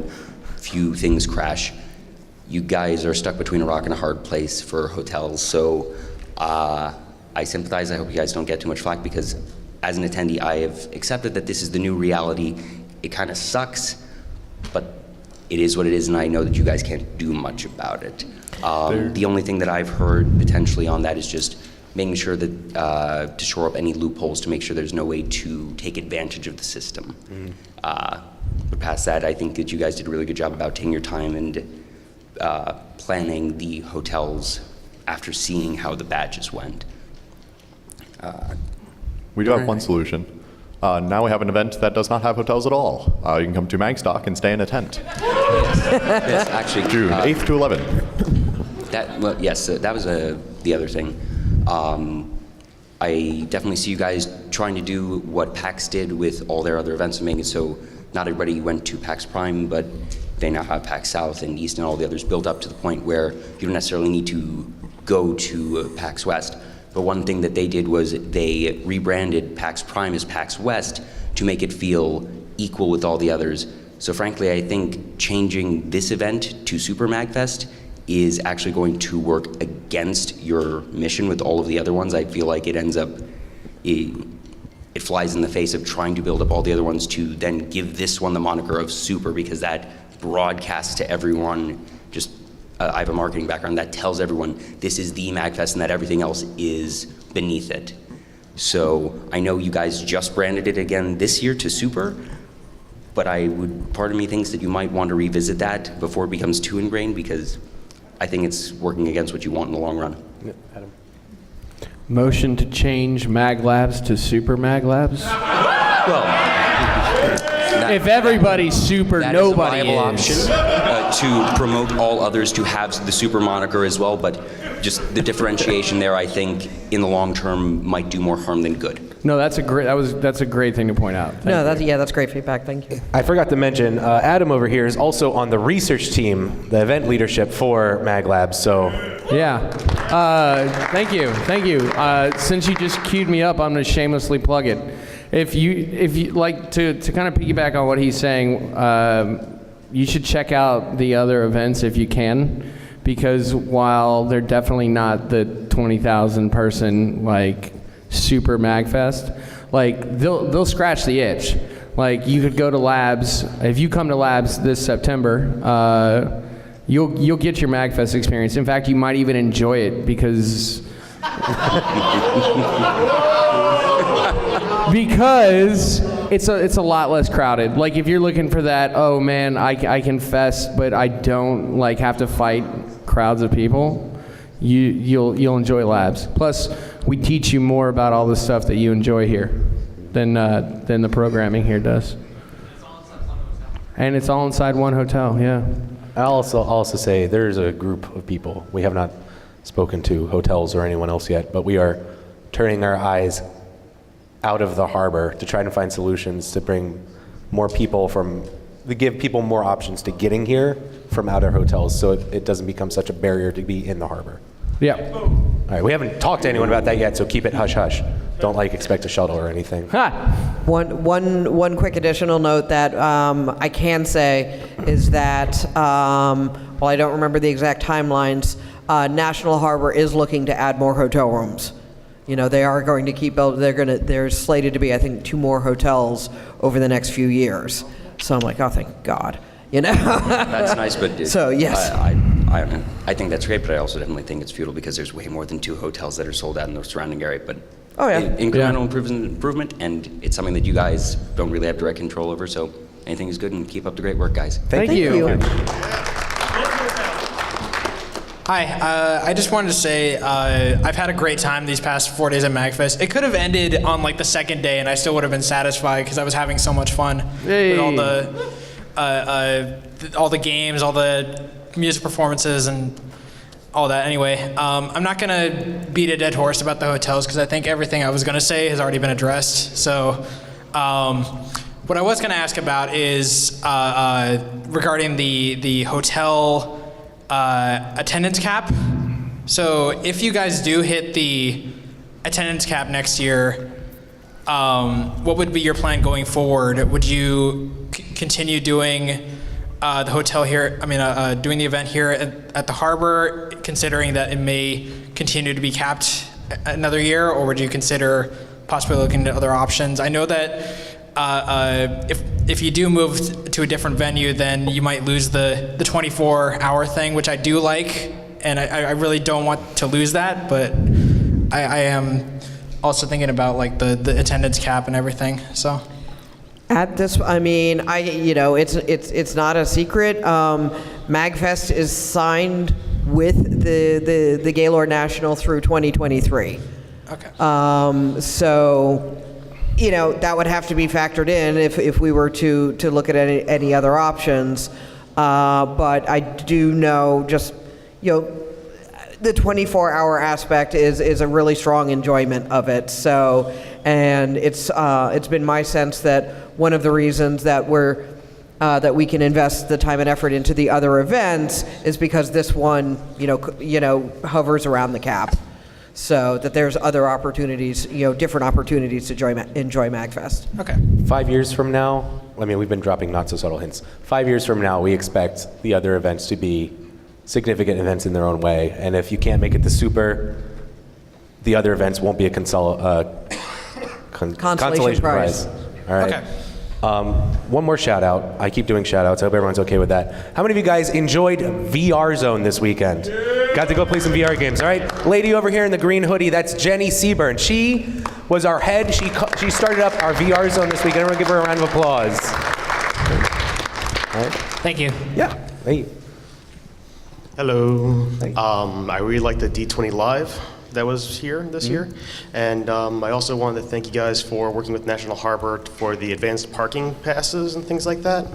few things crash. You guys are stuck between a rock and a hard place for hotels, so I sympathize. I hope you guys don't get too much flack, because as an attendee, I have accepted that this is the new reality. It kind of sucks, but it is what it is, and I know that you guys can't do much about it. The only thing that I've heard potentially on that is just making sure that to shore up any loopholes to make sure there's no way to take advantage of the system. But past that, I think that you guys did a really good job about taking your time and planning the hotels after seeing how the badges went. We do have one solution. Now we have an event that does not have hotels at all. You can come to Magstock and stay in a tent. Yes, actually. June 8th to 11th. Yes, that was the other thing. I definitely see you guys trying to do what PAX did with all their other events and making it so not everybody went to PAX Prime, but they now have PAX South and East and all the others built up to the point where you don't necessarily need to go to PAX West. But one thing that they did was they rebranded PAX Prime as PAX West to make it feel equal with all the others. So frankly, I think changing this event to Super MAGFest is actually going to work against your mission with all of the other ones. I feel like it ends up, it flies in the face of trying to build up all the other ones to then give this one the moniker of Super, because that broadcasts to everyone, just I have a marketing background, that tells everyone this is the MAGFest and that everything else is beneath it. So I know you guys just branded it again this year to Super, but part of me thinks that you might want to revisit that before it becomes too ingrained, because I think it's working against what you want in the long run. Adam. Motion to change Mag Labs to Super Mag Labs? If everybody's super, That nobody is a viable is. option to promote all others to have the super moniker as well, but just the differentiation there, I think, in the long term, might do more harm than good. No, that's a great thing to point out. Thank you. That's great feedback. Thank you. I forgot to mention, Adam over here is also on the research team, the event leadership for Mag Labs. So, yeah. Thank you. Since you just queued me up, I'm going to shamelessly plug it. If you like to kind of piggyback on what he's saying, you should check out the other events if you can, because while they're definitely not the 20,000 person like Super MAGFest, like they'll scratch the itch. Like you could go to Labs. If you come to Labs this September, you'll get your MAGFest experience. In fact, you might even enjoy it because it's a lot less crowded. Like if you're looking for that, oh man, I can fest, but I don't like have to fight crowds of people. You'll enjoy Labs. Plus, we teach you more about all the stuff that you enjoy here than the programming here does. And it's all inside one hotel. Yeah. I'll also say there's a group of people we have not spoken to, hotels or anyone else yet, but we are turning our eyes out of the harbor to try to find solutions to bring more people to give people more options to getting here from other hotels, so it doesn't become such a barrier to be in the harbor. Yeah. All right, we haven't talked to anyone about that yet, so keep it hush hush. Don't expect a shuttle or anything. One quick additional note that I can say is that while I don't remember the exact timelines, National Harbor is looking to add more hotel rooms. You know, they are going to keep building. They're slated to be, I think, 2 more hotels over the next few years. So I'm like, oh, thank God. You know. That's nice, but so yes, I think that's great, but I also definitely think it's futile because there's way more than 2 hotels that are sold out in the surrounding area. But oh yeah, incremental improvement, and it's something that you guys don't really have direct control over. So anything is good, and keep up the great work, guys. Thank you. Hi, I just wanted to say I've had a great time these past 4 days at MAGFest. It could have ended on like the second day, and I still would have been satisfied because I was having so much fun with all the games, all the music performances, and all that. Anyway, I'm not gonna beat a dead horse about the hotels because I think everything I was gonna say has already been addressed. So, what I was gonna ask about is regarding the hotel attendance cap. So if you guys do hit the attendance cap next year, what would be your plan going forward? Would you continue doing the hotel here, doing the event here at the harbor, considering that it may continue to be capped another year, or would you consider possibly looking at other options? I know that if you do move to a different venue, then you might lose the 24-hour thing, which I do like, and I really don't want to lose that, but I am also thinking about like the attendance cap and everything. So at this, it's not a secret. MAGFest is signed with the Gaylord National through 2023. Okay. So, that would have to be factored in if we were to look at any other options. But I do know the 24-hour aspect is a really strong enjoyment of it. So, and it's been my sense that one of the reasons that that we can invest the time and effort into the other events is because this one, hovers around the cap. So that there's other opportunities, different opportunities to enjoy MAGFest. Okay. 5 years from now, we've been dropping not so subtle hints. 5 years from now, we expect the other events to be significant events in their own way. And if you can't make it to Super, the other events won't be a consolation prize. All right. Okay. One more shout out. I keep doing shout outs. I hope everyone's okay with that. How many of you guys enjoyed VR Zone this weekend? Got to go play some VR games, all right? Lady over here in the green hoodie, that's Jenny Seaburn. She was our head. She started up our VR Zone this weekend. Everyone give her a round of applause. All right. Thank you. Yeah. Hey. Hello. I really like the D20 Live. that was here this year. And I also wanted to thank you guys for working with National Harbor for the advanced parking passes and things like that.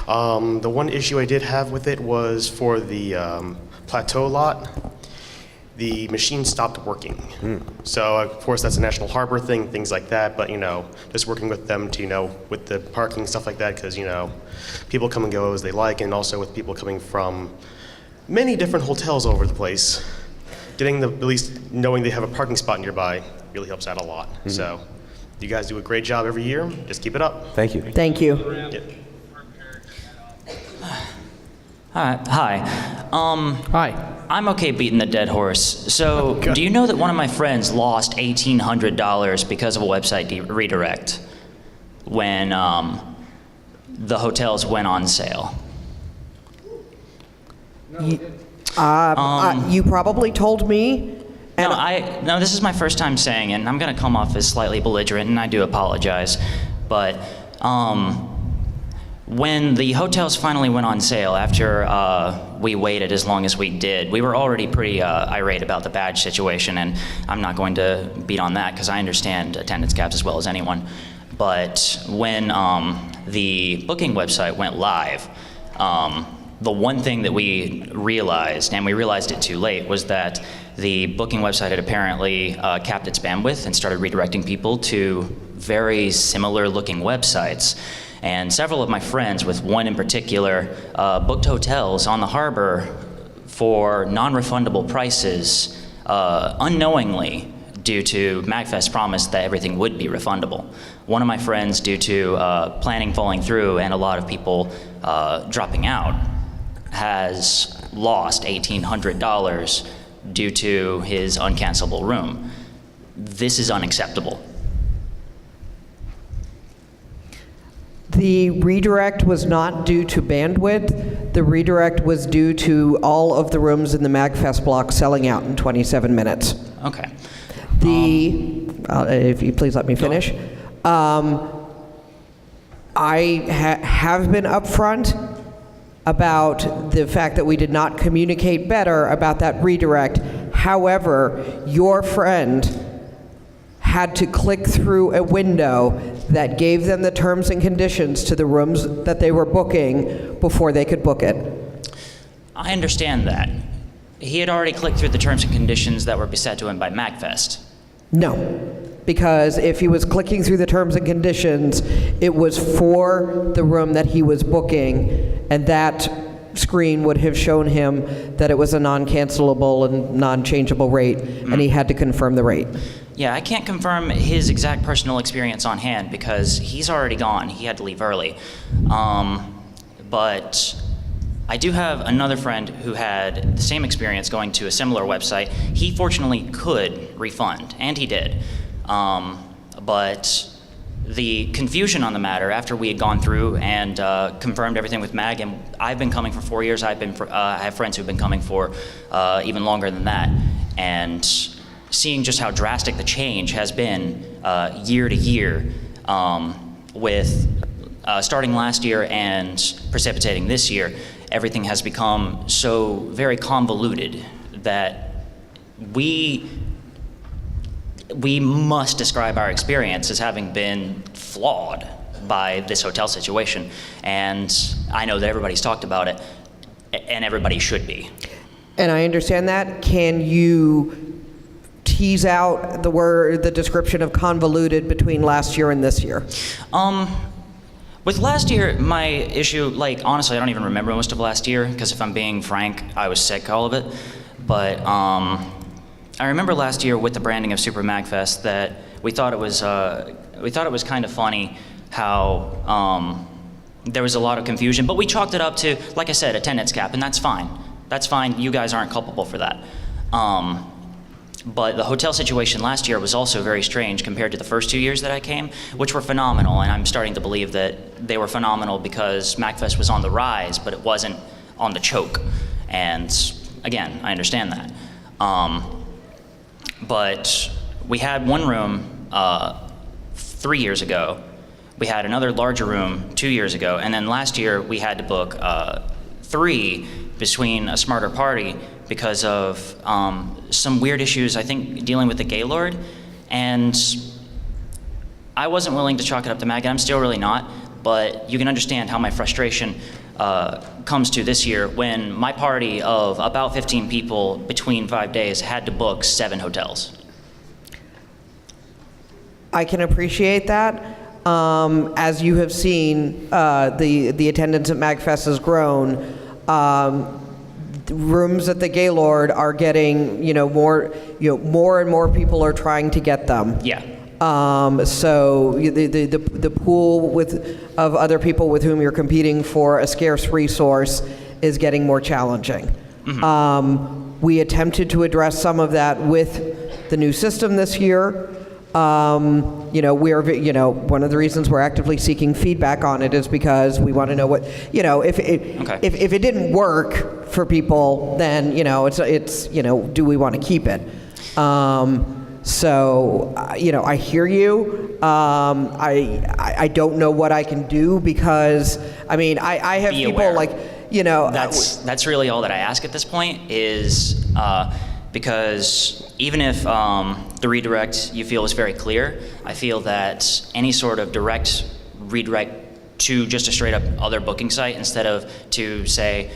The one issue I did have with it was for the plateau lot. The machine stopped working. So of course that's a National Harbor thing, things like that, but just working with them to, with the parking, stuff like that, because, people come and go as they like, and also with people coming from many different hotels all over the place, getting at least knowing they have a parking spot nearby really helps out a lot. So you guys do a great job every year. Just keep it up. Thank you. Thank you. Yeah. Hi. Hi. I'm okay beating the dead horse. So, do you know that one of my friends lost $1,800 because of a website redirect when the hotels went on sale? You probably told me. No, this is my first time saying it, and I'm going to come off as slightly belligerent, and I do apologize. But when the hotels finally went on sale, after we waited as long as we did, we were already pretty irate about the badge situation, and I'm not going to beat on that because I understand attendance caps as well as anyone. But when the booking website went live, the one thing that we realized, and we realized it too late, was that the booking website had apparently capped its bandwidth and started redirecting people to very similar looking websites. And several of my friends, with one in particular, booked hotels on the harbor for non-refundable prices unknowingly due to MAGFest's promise that everything would be refundable. One of my friends, due to planning falling through and a lot of people dropping out, has lost $1,800 due to his uncancelable room. This is unacceptable. The redirect was not due to bandwidth. The redirect was due to all of the rooms in the MAGFest block selling out in 27 minutes. Okay. If you please let me finish. I have been upfront about the fact that we did not communicate better about that redirect. However, your friend had to click through a window that gave them the terms and conditions to the rooms that they were booking before they could book it. I understand that. He had already clicked through the terms and conditions that were set to him by MAGFest. No, because if he was clicking through the terms and conditions, it was for the room that he was booking, and that screen would have shown him that it was a non-cancelable and non-changeable rate, and he had to confirm the rate. Yeah, I can't confirm his exact personal experience on hand because he's already gone. He had to leave early. But I do have another friend who had the same experience going to a similar website. He fortunately could refund, and he did. But the confusion on the matter after we had gone through and confirmed everything with MAG, and I've been coming for 4 years. I have friends who've been coming for even longer than that. And seeing just how drastic the change has been year to year with starting last year and precipitating this year, everything has become so very convoluted that we must describe our experience as having been flawed by this hotel situation. And I know that everybody's talked about it, and everybody should be. And I understand that. Can you tease out the description of convoluted between last year and this year? With last year, my issue, honestly, I don't even remember most of last year, because if I'm being frank, I was sick all of it. But I remember last year with the branding of Super MAGFest that we thought it was kind of funny how there was a lot of confusion, but we chalked it up to, like I said, attendance cap, and that's fine. That's fine. You guys aren't culpable for that. But the hotel situation last year was also very strange compared to the first 2 years that I came, which were phenomenal, and I'm starting to believe that they were phenomenal because MAGFest was on the rise, but it wasn't on the choke. And again, I understand that. But we had one room 3 years ago. We had another larger room 2 years ago, and then last year we had to book 3 between a smarter party because of some weird issues, I think, dealing with the Gaylord. And I wasn't willing to chalk it up to MAG, and I'm still really not, but you can understand how my frustration comes to this year when my party of about 15 people between 5 days had to book 7 hotels. I can appreciate that. As you have seen, the attendance at MAGFest has grown. Rooms at the Gaylord are getting, more and more people are trying to get them. Yeah. So the pool of other people with whom you're competing for a scarce resource is getting more challenging. We attempted to address some of that with the new system this year. We're, one of the reasons we're actively seeking feedback on it is because we want to know what, if it didn't work for people, then, it's do we want to keep it? So, I hear you. I don't know what I can do because, I have Be people aware. like, That's really all that I ask at this point is because even if the redirect you feel is very clear, I feel that any sort of direct redirect to just a straight up other booking site instead of to say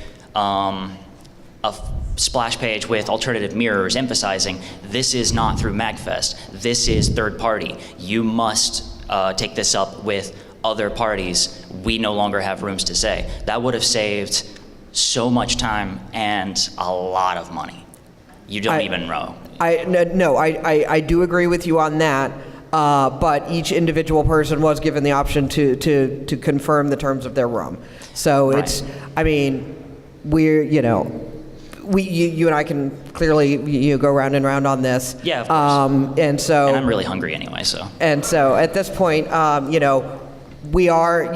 splash page with alternative mirrors emphasizing this is not through MAGFest, this is third party. You must take this up with other parties. We no longer have rooms to say. That would have saved so much time and a lot of money. You don't even know. I do agree with you on that. But each individual person was given the option to confirm the terms of their room. So it's, we're, you and I can clearly go round and round on this. Yeah, of course. And I'm really hungry anyway, so. And so at this point, we are,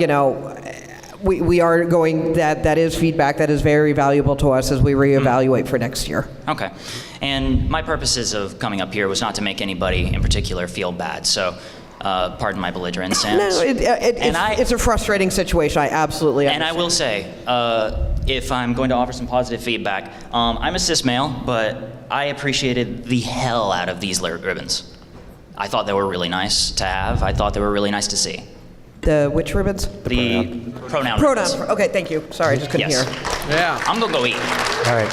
we are going, that is feedback that is very valuable to us as we reevaluate for next year. Okay. And my purposes of coming up here was not to make anybody in particular feel bad, so pardon my belligerence. And, No, it's a frustrating situation. I absolutely understand. And I will say, if I'm going to offer some positive feedback, I'm a cis male, but I appreciated the hell out of these ribbons. I thought they were really nice to have. I thought they were really nice to see. The which ribbons? The pronoun Pronouns. ribbons. Okay, thank you. Sorry, I just couldn't hear. Yeah. I'm gonna go eat. All right.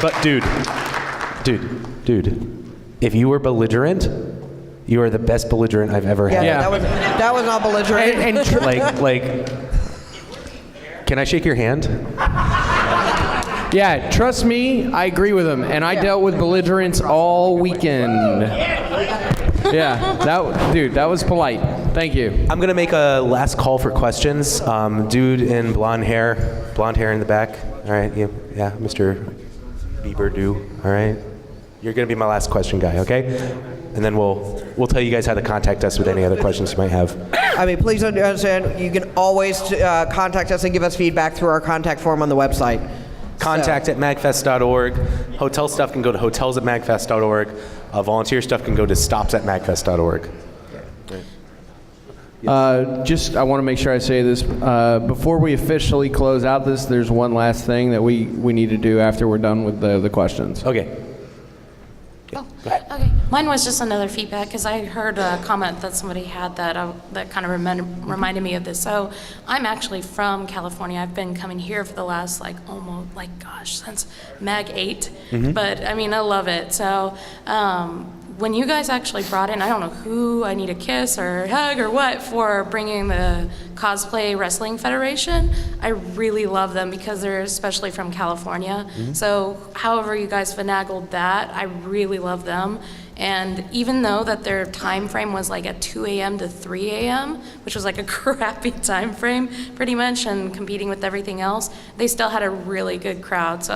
But dude, if you were belligerent, you are the best belligerent I've ever had. Yeah. That was not belligerent. like, can I shake your hand? Yeah, trust me, I agree with him. And I dealt with belligerents all weekend. Yeah, that was polite. Thank you. I'm gonna make a last call for questions. Dude in blonde hair in the back. All right, yeah, Mr. Bieber, all right. You're gonna be my last question guy, okay? And then we'll tell you guys how to contact us with any other questions you might have. Please understand, you can always contact us and give us feedback through our contact form on the website. Contact at magfest.org. Hotel stuff can go to hotels@magfest.org. Volunteer stuff can go to stops@magfest.org. I want to make sure I say this. Before we officially close out this, there's one last thing that we need to do after we're done with the questions. Okay. Okay, mine was just another feedback because I heard a comment that somebody had that kind of reminded me of this. So I'm actually from California. I've been coming here for the last since Mag 8. Mhm. But I love it. So when you guys actually brought in, I don't know who I need a kiss or hug or what for bringing the Cosplay Wrestling Federation. I really love them because they're especially from California. Mhm. So however you guys finagled that, I really love them. And even though that their time frame was like at 2 a.m. to 3 a.m., which was like a crappy time frame pretty much, and competing with everything else, they still had a really good crowd. So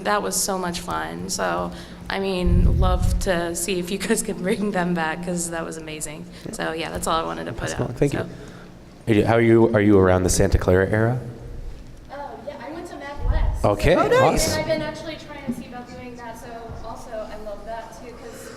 that was so much fun. So love to see if you guys could bring them back because that was amazing. So yeah, that's all I wanted to put out. Thank you. How are you around the Santa Clara era? Yeah, I went to MAGFest. Okay, Oh, nice. awesome. And I've been actually trying to see about doing that. So also, I love that too because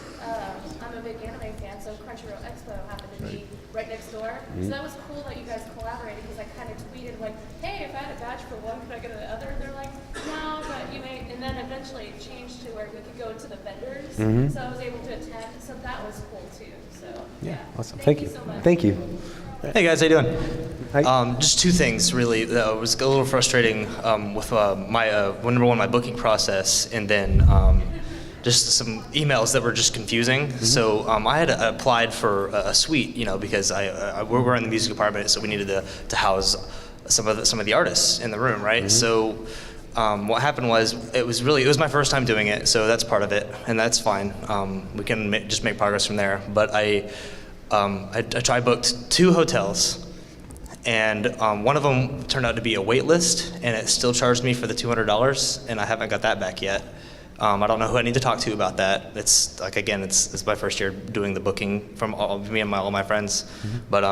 I'm a big anime fan. So Crunchyroll Expo happened to be right next door. Mhm. So that was cool that you guys collaborated because I kind of tweeted like, hey, if I had get a badge for one, could I get the other? And they're like, no, but you may, and then eventually it changed to where we could go to the vendors, Mhm. so I was able to attend, so that was cool too, so. Yeah, awesome. Thank you. so much. Thank you. Hey guys, how you doing? Just two things really that was a little frustrating with my number one, my booking process, and then just some emails that were just confusing. So I had applied for a suite, because we're in the music department, so we needed to house some of the artists in the room, right? So what happened was it was my first time doing it, so that's part of it, and that's fine. We can just make progress from there. But I booked 2 hotels, and one of them turned out to be a wait list, and it still charged me for the $200, and I haven't got that back yet. I don't know who I need to talk to about that. It's like, again, it's my first year doing the booking from me and all my friends. But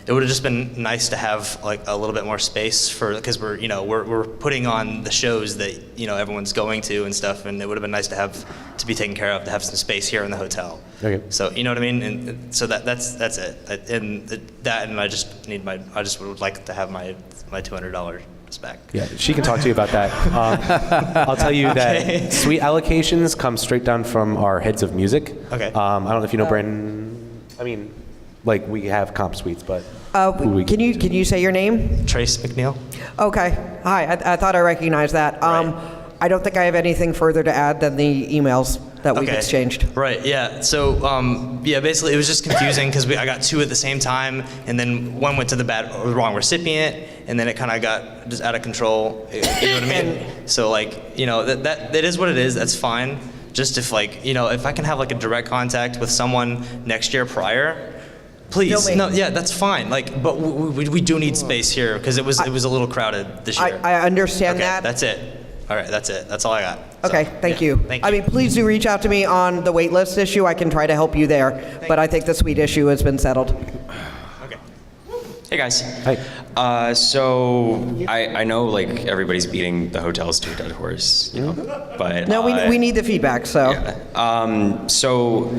it would have just been nice to have like a little bit more space because we're putting on the shows that everyone's going to and stuff, and it would have been nice to be taken care of, to have some space here in the hotel. Okay. So you know what I mean, and so that's it. And I just would like to have my $200 back. Yeah, she can talk to you about that. I'll tell you that suite allocations come straight down from our heads of music. Okay. I don't know if you know Brandon. I mean, like we have comp suites, but Can you say your name? Trace McNeil. Okay. Hi. I thought I recognized that. I don't think I have anything further to add than the emails that we've exchanged. Right, yeah. So, basically it was just confusing because I got 2 at the same time, and then one went to the wrong recipient, and then it kind of got just out of control. You know what I mean? So, that is what it is. That's fine. Just if I can have a direct contact with someone next year prior, please. No, yeah, that's fine. But we do need space here because it was a little crowded this year. I understand Okay, that. That's it. All right, that's it. That's all I got. Okay, thank you. I mean, please do reach out to me on the wait list issue. I can try to help you there, but I think the suite issue has been settled. Hey guys. Hi. So I know everybody's beating the hotels to a dead horse, but No, we need the feedback. So. Yeah. So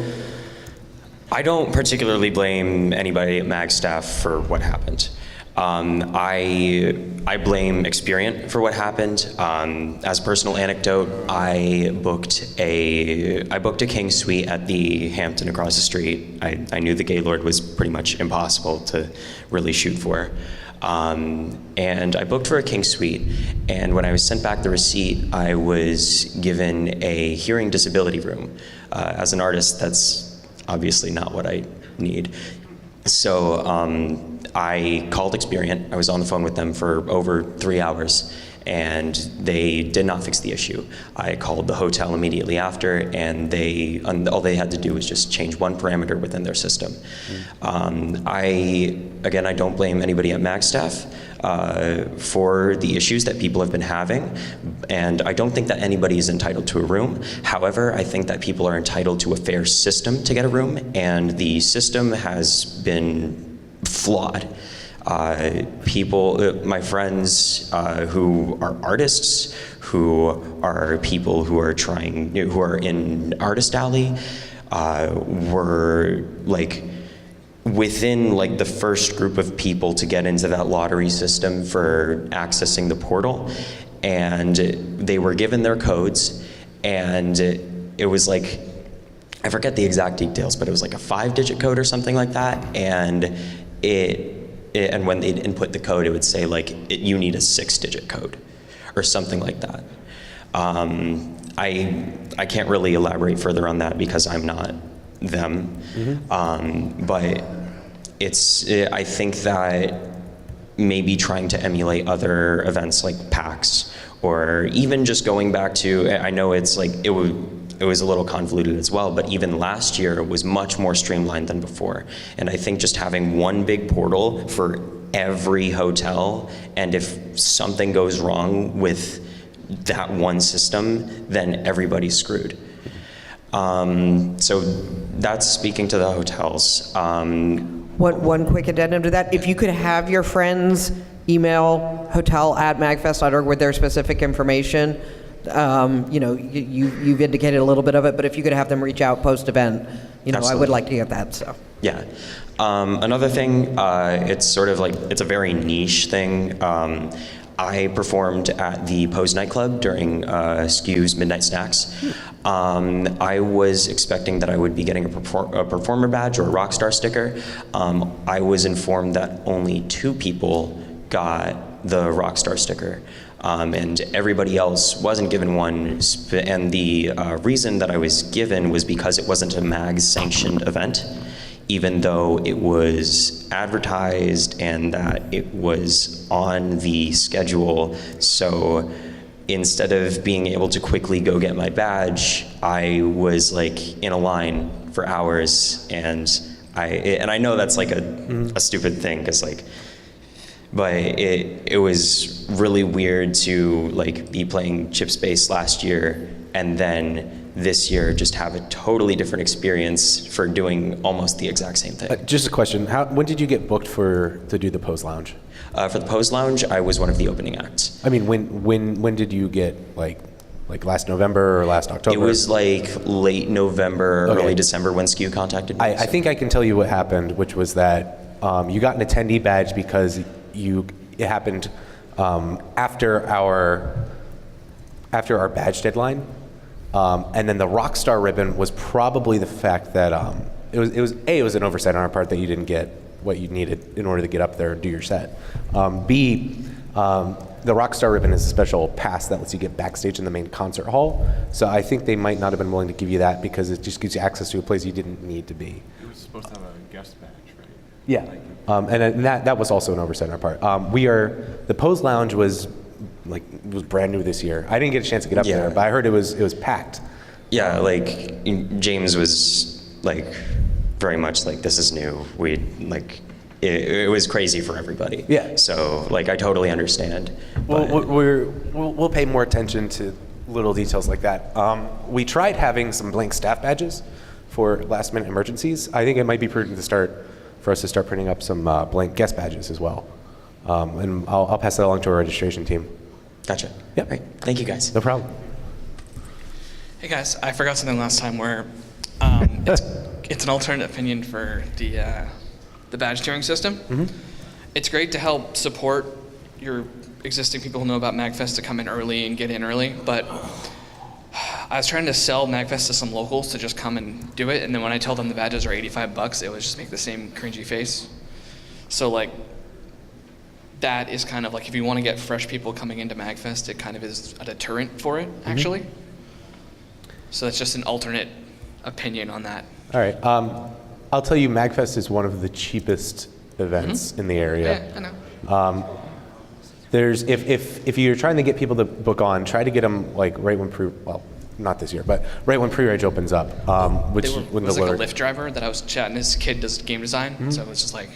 I don't particularly blame anybody at MAG staff for what happened. I blame Experian for what happened. As a personal anecdote, I booked a King Suite at the Hampton across the street. I knew the Gaylord was pretty much impossible to really shoot for. And I booked for a King Suite, and when I was sent back the receipt, I was given a hearing disability room. As an artist, that's obviously not what I need. So I called Experian. I was on the phone with them for over 3 hours, and they did not fix the issue. I called the hotel immediately after, and all they had to do was just change one parameter within their system. I don't blame anybody at MAG staff for the issues that people have been having, and I don't think that anybody is entitled to a room. However, I think that people are entitled to a fair system to get a room, and the system has been flawed. My friends who are artists, who are people who are in Artist Alley, were within the first group of people to get into that lottery system for accessing the portal, and they were given their codes, and it was I forget the exact details, but it was a 5-digit code or something like that, and and when they'd input the code, it would say you need a 6-digit code or something like that. I can't really elaborate further on that because I'm not them. But I think that maybe trying to emulate other events like PAX, or even just going back to, I know it was a little convoluted as well, but even last year it was much more streamlined than before. And I think just having one big portal for every hotel, and if something goes wrong with that one system, then everybody's screwed. So that's speaking to the hotels. One quick addendum to that. If you could have your friends email hotel@magfest.org with their specific information. You've indicated a little bit of it, but if you could have them reach out post-event, I would like to get that. So. Yeah. Another thing, it's sort of it's a very niche thing. I performed at the Pose nightclub during Skew's Midnight Snacks. I was expecting that I would be getting a performer badge or a rock star sticker. I was informed that only 2 people got the rock star sticker. And everybody else wasn't given one, and the reason that I was given was because it wasn't a MAG-sanctioned event, even though it was advertised and that it was on the schedule. So instead of being able to quickly go get my badge, I was like in a line for hours, and I know that's like a stupid thing, because like, but it was really weird to like be playing Chip Space last year and then this year just have a totally different experience for doing almost the exact same thing. Just a question, when did you get booked to do the Pose Lounge? For the Pose Lounge, I was one of the opening acts. I mean, when did you get like last November or last October? It was like late November, Okay. early December when Skew contacted me. I think I can tell you what happened, which was that you got an attendee badge because it happened after our badge deadline, and then the Rockstar ribbon was probably the fact that it was an oversight on our part that you didn't get what you needed in order to get up there and do your set. B, the Rockstar ribbon is a special pass that lets you get backstage in the main concert hall. So I think they might not have been willing to give you that because it just gives you access to a place you didn't need to be. It was supposed to have a guest badge, right? Yeah, and that was also an oversight on our part. The Pose Lounge was brand new this year. I didn't get a chance to get up there, but I heard it was packed. Yeah, like James was like very much like, this is new. It was crazy for everybody. Yeah. So like I totally understand. We'll pay more attention to little details like that. We tried having some blank staff badges for last minute emergencies. I think it might be prudent for us to start printing up some blank guest badges as well. And I'll pass that along to our registration team. Gotcha. Yep. Right. Thank you guys. No problem. Hey guys, I forgot something last time where it's an alternate opinion for the badge tiering system. Mm-hmm. It's great to help support your existing people who know about MAGFest to come in early and get in early, but I was trying to sell MAGFest to some locals to just come and do it, and then when I tell them the badges are $85, it would just make the same cringy face. So like, that is kind of like, if you want to get fresh people coming into MAGFest, it kind of is a deterrent for it, actually. So that's just an alternate opinion on that. All right. I'll tell you, MAGFest is one of the cheapest events in the area. Yeah, I know. If you're trying to get people to book on, try to get them like right when not this year, but right when pre-reg opens up. When It was the like a loader- Lyft driver that I was chatting. His kid does game design, so it was just like,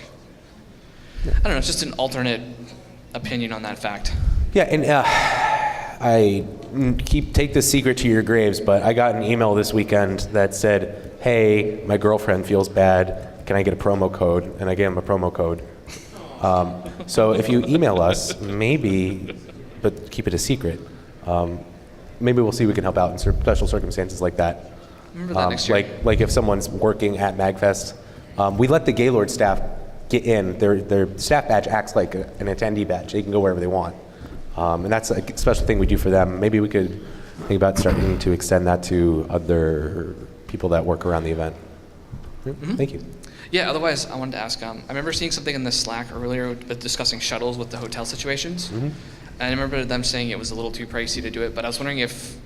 I don't know, it's just an alternate opinion on that fact. Yeah, and I take this secret to your graves, but I got an email this weekend that said, "Hey, my girlfriend feels bad. Can I get a promo code?" And I gave him a promo code. So if you email us, maybe, but keep it a secret. Maybe we'll see if we can help out in special circumstances like that. Remember that next year. Like if someone's working at MAGFest, we let the Gaylord staff get in. Their staff badge acts like an attendee badge. They can go wherever they want. And that's a special thing we do for them. Maybe we could think about starting to extend that to other people that work around the event. Thank you. Yeah, otherwise, I wanted to ask, I remember seeing something in the Slack earlier discussing shuttles with the hotel situations. And I remember them saying it was a little too pricey to do it, but I was wondering if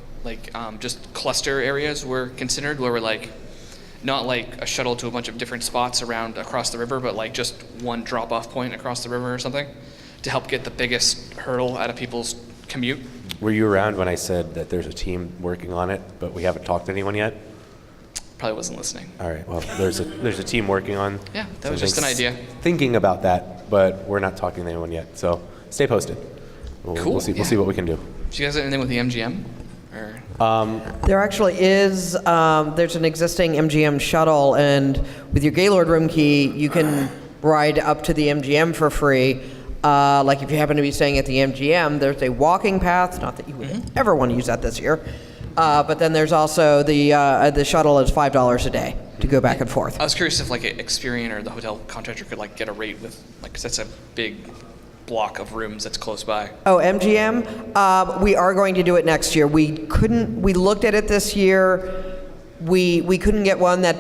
just cluster areas were considered, where we're like, not like a shuttle to a bunch of different spots across the river, but like just one drop-off point across the river or something, to help get the biggest hurdle out of people's commute. Were you around when I said that there's a team working on it, but we haven't talked to anyone yet? Probably wasn't listening. All right. Well, there's a team working on. Yeah, that was just an idea. Thinking about that, but we're not talking to anyone yet. So stay posted. Cool. We'll see what we can do. Do you guys have anything with the MGM? Or? There actually is, there's an existing MGM shuttle, and with your Gaylord room key, you can ride up to the MGM for free. Like if you happen to be staying at the MGM, there's a walking path, not that you would ever want to use that this year. But then there's also the shuttle is $5 a day to go back and forth. I was curious if like Experian or the hotel contractor could like get a rate with, like, 'cause that's a big block of rooms that's close by? Oh, MGM, we are going to do it next year. We looked at it this year. We couldn't get one that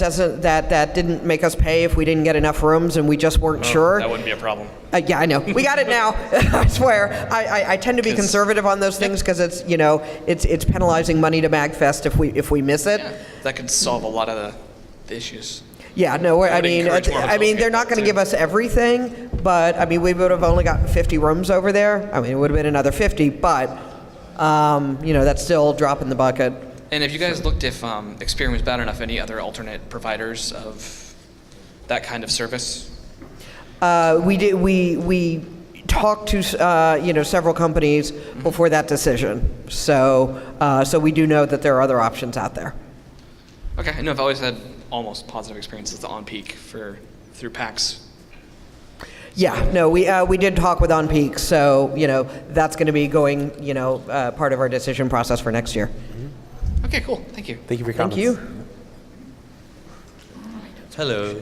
didn't make us pay if we didn't get enough rooms, and we just weren't sure. That wouldn't be a problem. Yeah, I know. We got it now. I swear. I tend to be conservative on those things because it's it's penalizing money to MAGFest if we miss it. Yeah, that could solve a lot of the issues. Yeah, no, I mean, they're not going to give us everything, but I mean, we would have only gotten 50 rooms over there. I mean, it would have been another 50, but that's still a drop in the bucket. And have you guys looked if Experian was bad enough, any other alternate providers of that kind of service? We did. We talked to several companies before that decision, so we do know that there are other options out there. Okay, I know I've always had almost positive experiences with OnPeak through PAX. Yeah, no, we did talk with OnPeak, so that's going to be going part of our decision process for next year. Okay, cool. Thank you. Thank you for your comments. Thank you. Hello.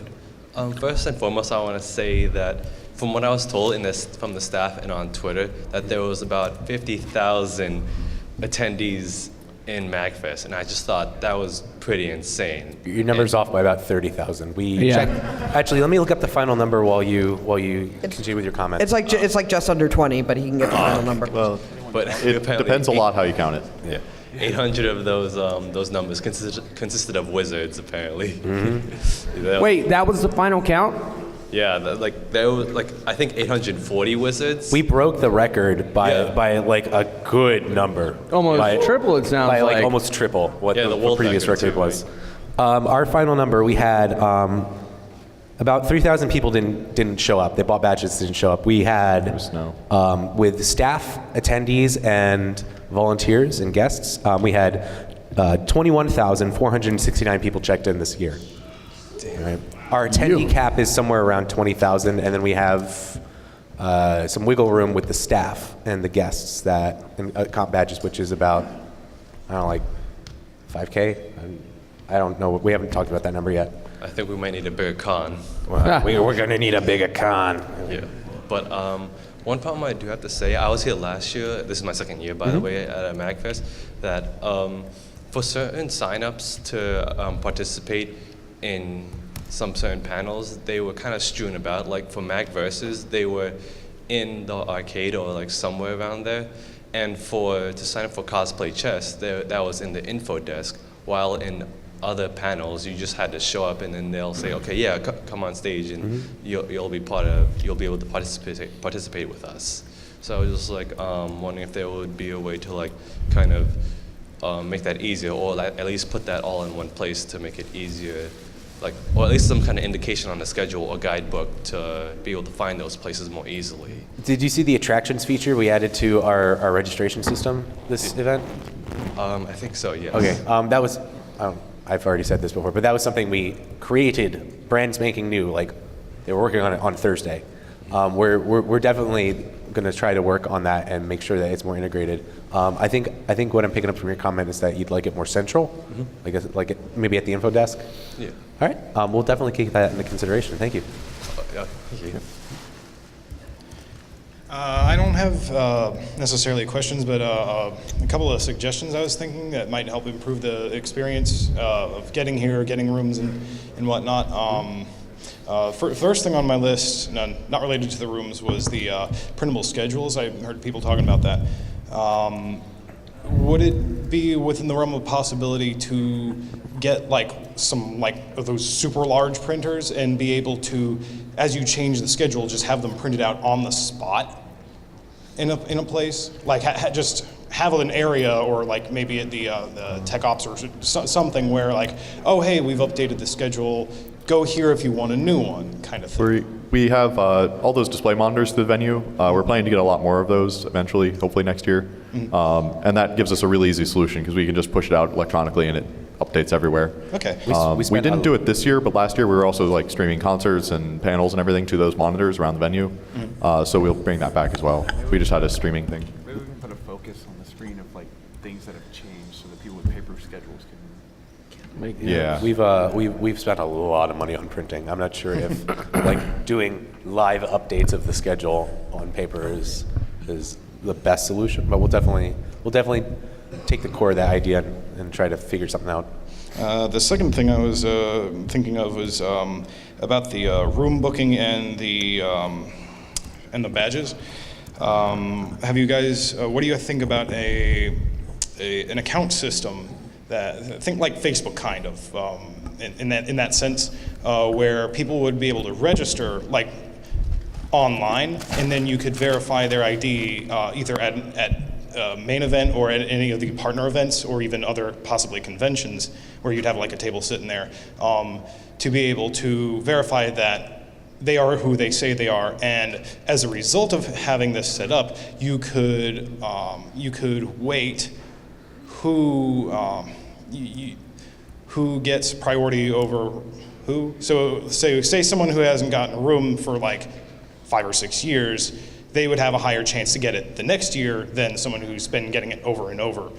First and foremost, I want to say that from what I was told from the staff and on Twitter, that there was about 50,000 attendees in MAGFest, and I just thought that was pretty insane. Your number's off by about 30,000. Checked. Actually, let me look up the final number while you continue with your comments. It's like just under 20, but he can get the final number. Well, but it depends a lot how you count it. Yeah. 800 of those numbers consisted of wizards, apparently. Mm-hmm. Wait, that was the final count? Yeah, there was I think 840 wizards. We broke the record by like a good number. Almost triple, it sounds by like. almost triple what the world previous record too, was. Our final number, we had about 3,000 people didn't show up. They bought badges, didn't show up. We had with staff, attendees, and volunteers and guests, we had 21,469 people checked in this year. Right. Our attendee cap is somewhere around 20,000, and then we have some wiggle room with the staff and the guests and comp badges, which is about, I don't know, like 5K? I don't know. We haven't talked about that number yet. I think we might need a bigger con. Well, we're going to need a bigger con. Yeah. But one problem I do have to say, I was here last year, this is my second year, by the way, at a MAGFest, that for certain signups to participate in some certain panels, they were kind of strewn about. Like for MAGVersus, they were in the arcade or like somewhere around there. And to sign up for cosplay chess, that was in the info desk. While in other panels, you just had to show up, and then they'll say, "Okay, yeah, come on stage, and you'll be able to participate with us." So I was just like wondering if there would be a way to like kind of make that easier, or at least put that all in one place to make it easier. Or at least some kind of indication on the schedule or guidebook to be able to find those places more easily. Did you see the attractions feature we added to our registration system this event? I think so, yes. Okay, that was, I've already said this before, but that was something we created, brand spanking new, like they were working on it on Thursday. We're definitely going to try to work on that and make sure that it's more integrated. I think what I'm picking up from your comment is that you'd like it more central, like maybe at the info desk. Yeah. All right, we'll definitely take that into consideration. Thank you. Yeah, thank you. I don't have necessarily questions, but a couple of suggestions I was thinking that might help improve the experience of getting here, getting rooms and whatnot. First thing on my list, not related to the rooms, was the printable schedules. I heard people talking about that. Would it be within the realm of possibility to get some of those super large printers and be able to, as you change the schedule, just have them printed out on the spot in a place? Just have an area, or maybe at the tech ops or something where oh hey, we've updated the schedule, go here if you want a new one, kind of thing. We have all those display monitors to the venue. We're planning to get a lot more of those eventually, hopefully next year. And that gives us a really easy solution because we can just push it out electronically and it updates everywhere. Okay. We didn't do it this year, but last year we were also streaming concerts and panels and everything to those monitors around the venue. So we'll bring that back as well. We just had a streaming thing. Maybe we can put a focus on the screen of things that have changed so that people with paper schedules can Yeah. We've spent a lot of money on printing. I'm not sure if like doing live updates of the schedule on paper is the best solution, but we'll definitely take the core of that idea and try to figure something out. The second thing I was thinking of was about the room booking and the badges. Have you guys? What do you think about an account system that think like Facebook kind of in that sense, where people would be able to register like online, and then you could verify their ID either at main event or at any of the partner events, or even other possibly conventions where you'd have like a table sitting there, to be able to verify that they are who they say they are. And as a result of having this set up, you could weight who gets priority over who. So say someone who hasn't gotten a room for like 5 or 6 years, they would have a higher chance to get it the next year than someone who's been getting it over and over,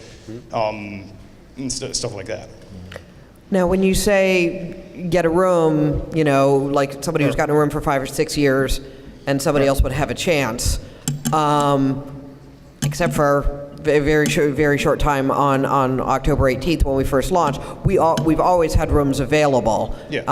and stuff like that. Now, when you say get a room, you know, like somebody who's gotten a room for 5 or 6 years and somebody else would have a chance, except for a very short time on October 18th when we first launched, we've always had rooms available. Yeah.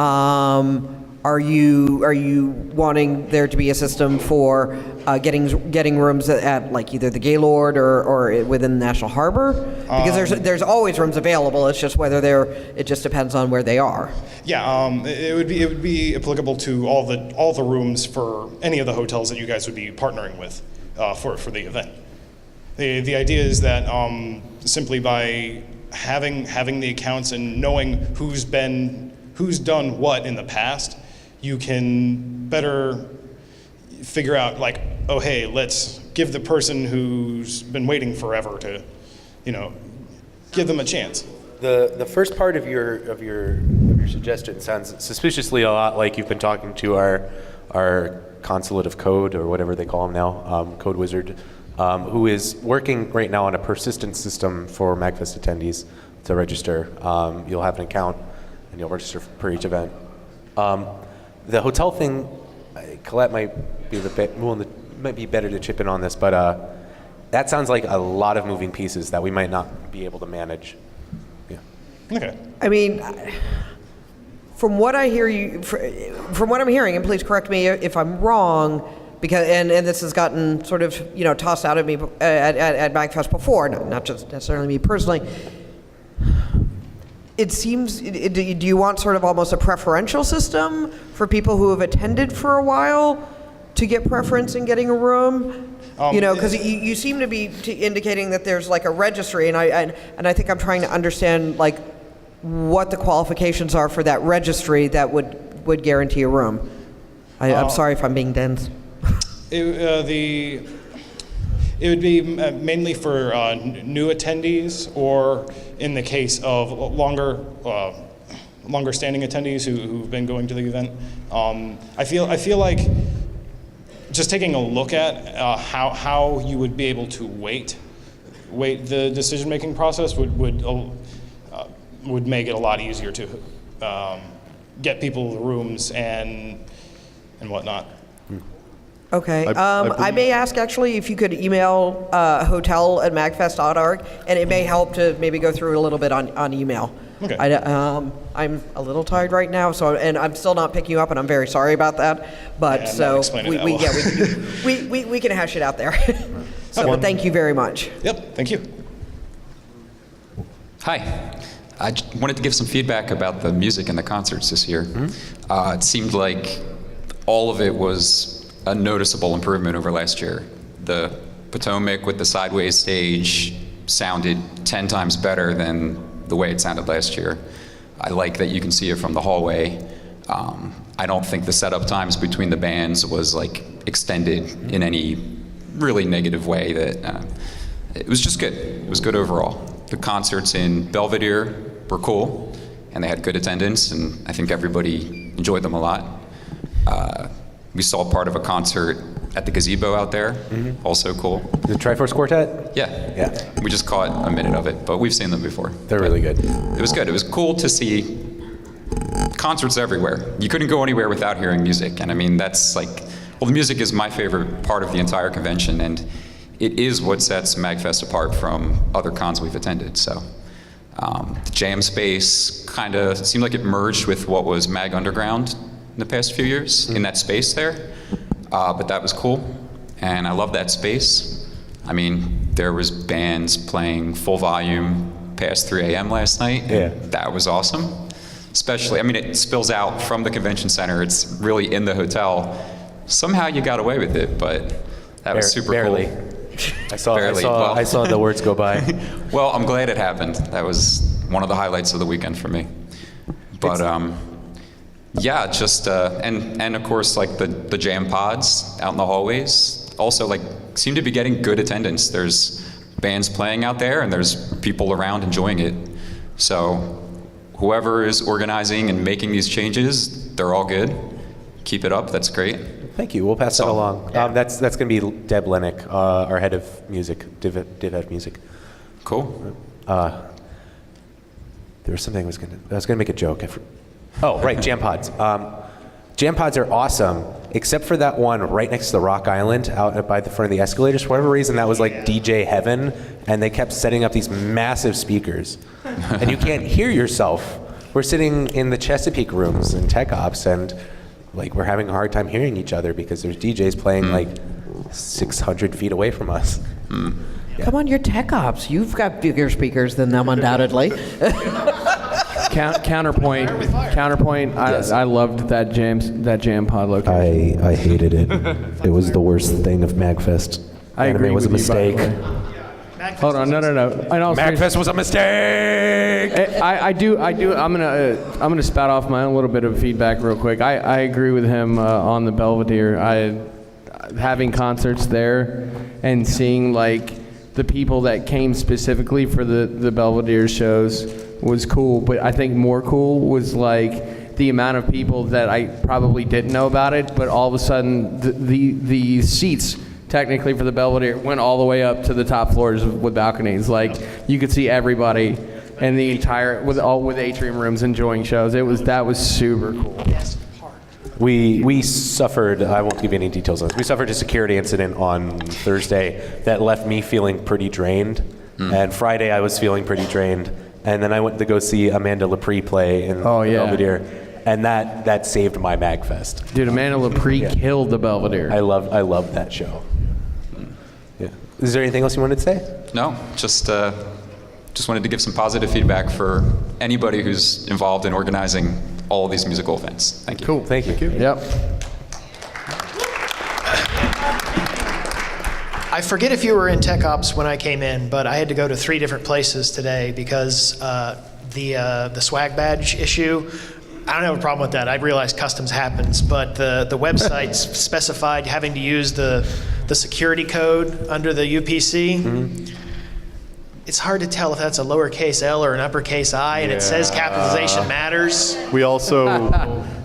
Are you wanting there to be a system for getting rooms at like either the Gaylord or within the National Harbor? Because there's always rooms available. It's just whether it just depends on where they are. Yeah, it would be applicable to all the rooms for any of the hotels that you guys would be partnering with for the event. The idea is that simply by having the accounts and knowing who's done what in the past, you can better figure out like, oh hey, let's give the person who's been waiting forever to, give them a chance. The first part of your suggestion sounds suspiciously a lot like you've been talking to our consulate of code, or whatever they call him now, Code Wizard, who is working right now on a persistence system for MAGFest attendees to register. You'll have an account and you'll register per each event. The hotel thing, Colette might be better to chip in on this, but that sounds like a lot of moving pieces that we might not be able to manage. Yeah. Okay. I mean, from what I hear from what I'm hearing, and please correct me if I'm wrong, because and this has gotten sort of tossed out of me at MAGFest before, not just necessarily me personally. It seems, do you want sort of almost a preferential system for people who have attended for a while to get preference in getting a room? Because you seem to be indicating that there's like a registry, and I think I'm trying to understand like what the qualifications are for that registry that would guarantee a room. I'm sorry if I'm being dense. It would be mainly for new attendees, or in the case of longer standing attendees who've been going to the event. I feel like just taking a look at how you would be able to weight the decision-making process would make it a lot easier to get people the rooms and whatnot. Okay. I may ask, actually, if you could email hotel@magfest.org, and it may help to maybe go through a little bit on email. Okay. I'm a little tired right now, and I'm still not picking you up, and I'm very sorry about that. But we can hash it out there. But thank you very much. Yep. Thank you. Hi. I just wanted to give some feedback about the music and the concerts this year. It seemed like all of it was a noticeable improvement over last year. The Potomac with the sideways stage sounded 10 times better than the way it sounded last year. I like that you can see it from the hallway. I don't think the setup times between the bands was like extended in any really negative way. That it was just good. It was good overall. The concerts in Belvedere were cool, and they had good attendance, and I think everybody enjoyed them a lot. We saw part of a concert at the gazebo out there. Also cool. The Triforce Quartet? Yeah. Yeah. We just caught a minute of it, but we've seen them before. They're really good. It was good. It was cool to see concerts everywhere. You couldn't go anywhere without hearing music. And I mean, that's like, well, the music is my favorite part of the entire convention, and it is what sets MAGFest apart from other cons we've attended. So the jam space kind of seemed like it merged with what was Mag Underground in the past few years in that space there. But that was cool, and I love that space. I mean, there was bands playing full volume past 3 a.m. last night. Yeah. That was awesome. Especially, I mean, it spills out from the convention center. It's really in the hotel. Somehow you got away with it, but that was super barely. cool. I saw the words go by. Well, I'm glad it happened. That was one of the highlights of the weekend for me. But yeah, just and of course, like the jam pods out in the hallways also like seem to be getting good attendance. There's bands playing out there, and there's people around enjoying it. So whoever is organizing and making these changes, they're all good. Keep it up. That's great. Thank you. We'll pass that along. That's going to be Deb Lennick, our head of music, div head of music. Cool. There was something I was going to make a joke. Oh, right, jam pods. Jam pods are awesome, except for that one right next to the Rock Island out by the front of the escalators. For whatever reason, that was like DJ heaven, and they kept setting up these massive speakers, and you can't hear yourself. We're sitting in the Chesapeake rooms in Tech Ops, and like we're having a hard time hearing each other because there's DJs playing like 600 feet away from us. Yeah. Come on, you're Tech Ops. You've got bigger speakers than them, undoubtedly. Counterpoint. Yes. I loved that jam pod location. I hated it. It was the worst thing of MAGFest. I agree. It was a with you, by the mistake. way. Hold on, no. MAGFest was a mistake. I do. I'm gonna spout off my own little bit of feedback real quick. I agree with him on the Belvedere. Having concerts there and seeing like the people that came specifically for the Belvedere shows was cool. But I think more cool was like the amount of people that I probably didn't know about it, but all of a sudden the seats technically for the Belvedere went all the way up to the top floors with balconies. Like you could see everybody and the entire with atrium rooms enjoying shows. That was super cool. We suffered, I won't give you any details on this, we suffered a security incident on Thursday that left me feeling pretty drained. And Friday I was feeling pretty drained. And then I went to go see Amanda Lepre play in Belvedere. And that saved my MAGFest. Dude, Amanda Lepre killed the Belvedere. I love that show. Yeah. Is there anything else you wanted to say? No, just wanted to give some positive feedback for anybody who's involved in organizing all of these musical events. Thank you. Cool, thank you. Yep. I forget if you were in Tech Ops when I came in, but I had to go to 3 different places today because the swag badge issue. I don't have a problem with that. I realize customs happens, but the website specified having to use the security code under the UPC. It's hard to tell if that's a lowercase L or an uppercase I, and it says capitalization matters. We also,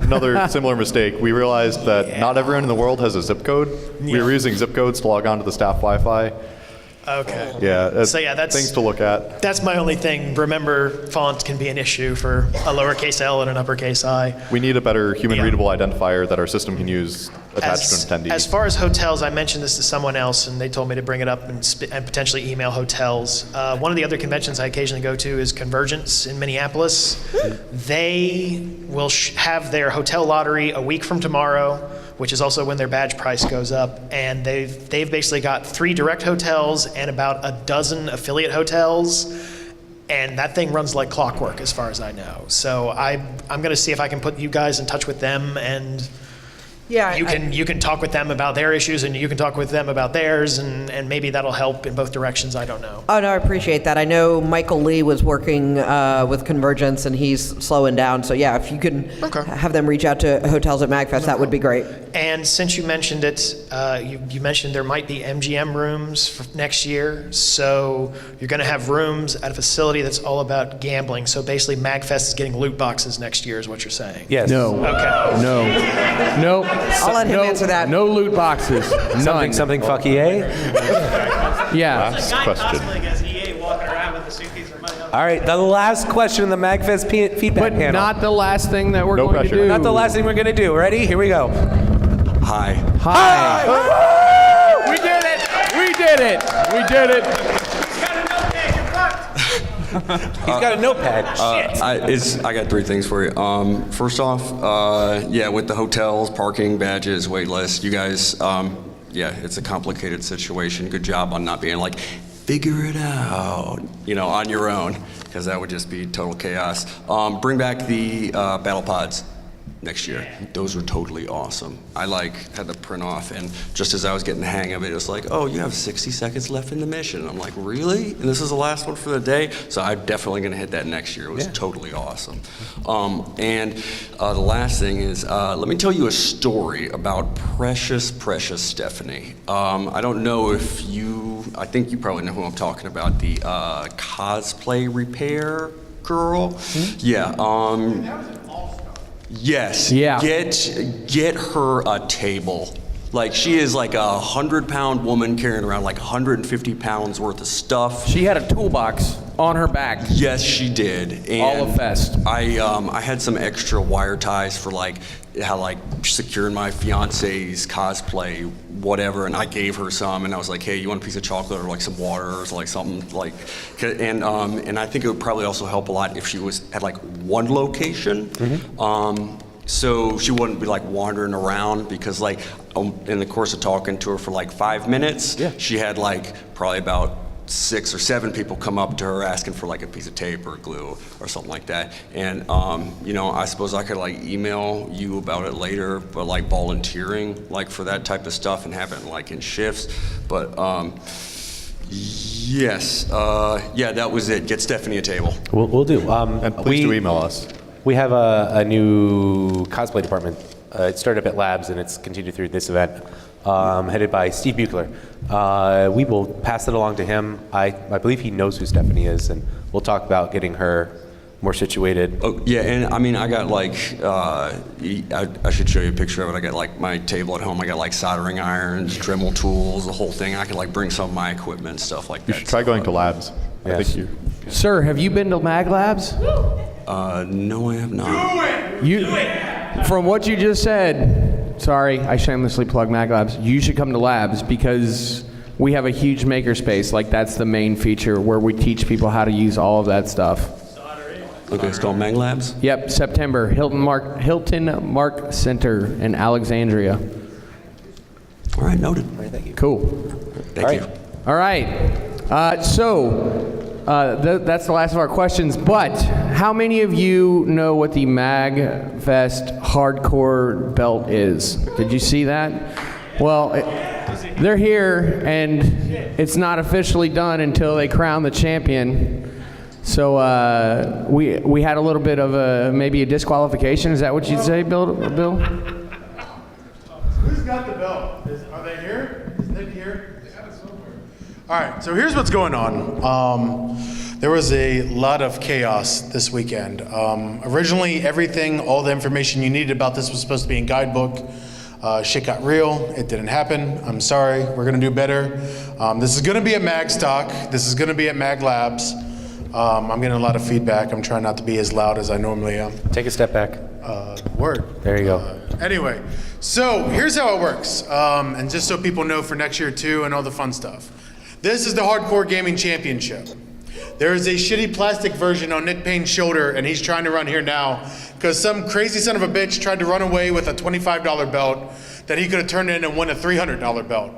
another similar mistake, we realized that not everyone in the world has a zip code. We were using zip codes to log on to the staff Wi-Fi. Okay. Yeah, So yeah, that's things to look at. That's my only thing. Remember, font can be an issue for a lowercase L and an uppercase I. We need a better human readable identifier that our system can use attached to an attendee. As far as hotels, I mentioned this to someone else, and they told me to bring it up and potentially email hotels. One of the other conventions I occasionally go to is Convergence in Minneapolis. They will have their hotel lottery a week from tomorrow, which is also when their badge price goes up. And they've basically got 3 direct hotels and about a dozen affiliate hotels. And that thing runs like clockwork as far as I know. So I'm going to see if I can put you guys in touch with them, and yeah, you can talk with them about their issues, and you can talk with them about theirs, and maybe that'll help in both directions. I don't know. Oh, no, I appreciate that. I know Michael Lee was working with Convergence, and he's slowing down. So, yeah, if you can have them reach out to hotels at MAGFest, that would be great. And since you mentioned it, you mentioned there might be MGM rooms for next year. So you're going to have rooms at a facility that's all about gambling. So basically, MAGFest is getting loot boxes next year is what you're saying. Yes. No. Okay. No. I'll let him answer that. No loot boxes. None. Something fucky, eh? Yeah. Last question. All right, the last question in the MAGFest feedback But panel. not the last thing that we're No going pressure. to do. Not the last thing we're going to do. Ready? Here we go. Hi. Hi. We did it. We did it. We did it. He's got a notepad. Shit. I got three things for you. First off, yeah, with the hotels, parking, badges, wait list, you guys, yeah, it's a complicated situation. Good job on not being like, figure it out, on your own, because that would just be total chaos. Bring back the battle pods next year. Those were totally awesome. I had the print off, and just as I was getting the hang of it, it was like, oh, you have 60 seconds left in the mission. I'm like, really? And this is the last one for the day? So I'm definitely gonna hit that next year. It was totally awesome. And the last thing is, let me tell you a story about precious Stephanie. I don't know if I think you probably know who I'm talking about, the cosplay repair girl. Yeah. Yes. Yeah. Get her a table. She is like a 100-pound woman carrying around 150 pounds worth of stuff. She had a toolbox on her back. Yes, she did. And all of Fest. I had some extra wire ties for how securing my fiance's cosplay, whatever, and I gave her some, and I was like, hey, you want a piece of chocolate or some water or something and I think it would probably also help a lot if she was at one location. So she wouldn't be wandering around, because in the course of talking to her for 5 minutes, she had probably about 6 or 7 people come up to her asking for a piece of tape or glue or something like that. And I suppose I could email you about it later, but volunteering for that type of stuff and have it in shifts. But yes, yeah, that was it. Get Stephanie a table. We'll do. And please do email us. We have a new cosplay department. It started up at Labs, and it's continued through this event, headed by Steve Buechler. We will pass it along to him. I believe he knows who Stephanie is, and we'll talk about getting her more situated. Oh, yeah, and I mean, I got I should show you a picture of it. I got my table at home. I got soldering irons, Dremel tools, the whole thing. I could bring some of my equipment and stuff like that. You should try going to Labs. I think you. Sir, have you been to Mag Labs? No, I have not. From what you just said, sorry, I shamelessly plug Mag Labs. You should come to Labs, because we have a huge makerspace. That's the main feature, where we teach people how to use all of that stuff. Okay, it's called Mag Labs? Yep, September, Hilton Mark Center in Alexandria. All right, noted. All right, thank you. Cool. Thank you. All right. That's the last of our questions, but how many of you know what the MAGFest hardcore belt is? Did you see that? Well, they're here, and it's not officially done until they crown the champion. So we had a little bit of maybe a disqualification. Is that what you'd say, Bill? Who's got the belt? Are they here? Is Nick here? They have it somewhere. All right, so here's what's going on. There was a lot of chaos this weekend. Originally, all the information you needed about this was supposed to be in guidebook. Shit got real. It didn't happen. I'm sorry. We're going to do better. This is going to be at Mag Stock. This is going to be at Mag Labs. I'm getting a lot of feedback. I'm trying not to be as loud as I normally am. Take a step back. Word. There you go. Anyway, so here's how it works. And just so people know for next year too, and all the fun stuff. This is the Hardcore Gaming Championship. There is a shitty plastic version on Nick Payne's shoulder, and he's trying to run here now because some crazy son of a bitch tried to run away with a $25 belt that he could have turned in and won a $300 belt.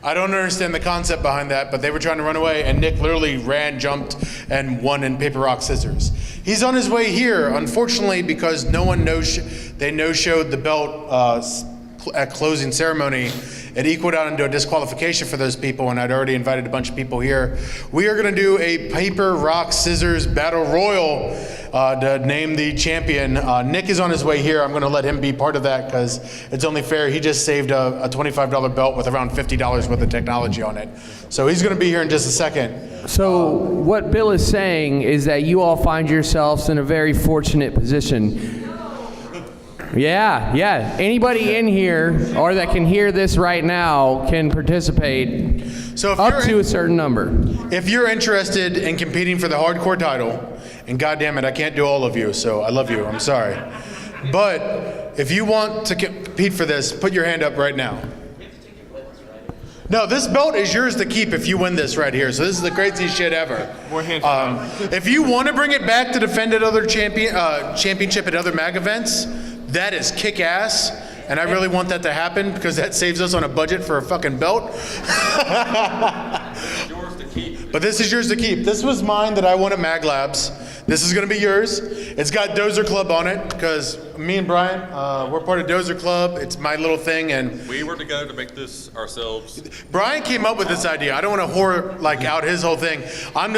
I don't understand the concept behind that, but they were trying to run away, and Nick literally ran, jumped, and won in paper, rock, scissors. He's on his way here, unfortunately, because no one they no-showed the belt at closing ceremony. It equaled out into a disqualification for those people, and I'd already invited a bunch of people here. We are going to do a paper, rock, scissors battle royal to name the champion. Nick is on his way here. I'm going to let him be part of that because it's only fair. He just saved a $25 belt with around $50 worth of technology on it. So he's going to be here in just a second. So what Bill is saying is that you all find yourselves in a very fortunate position. Yeah. Anybody in here or that can hear this right now can participate So if up to a certain number. If you're interested in competing for the hardcore title, and goddamn it, I can't do all of you, so I love you. I'm sorry. But if you want to compete for this, put your hand up right now. No, this belt is yours to keep if you win this right here. So this is the craziest shit ever. More hands. If you want to bring it back to defend at other championship at other MAG events, that is kick ass. And I really want that to happen because that saves us on a budget for a fucking belt. But this is yours to keep. This was mine that I won at Mag Labs. This is going to be yours. It's got Dozer Club on it because me and Brian, we're part of Dozer Club. It's my little thing, and we worked together to make this ourselves. Brian came up with this idea. I don't want to whore out his whole thing. I'm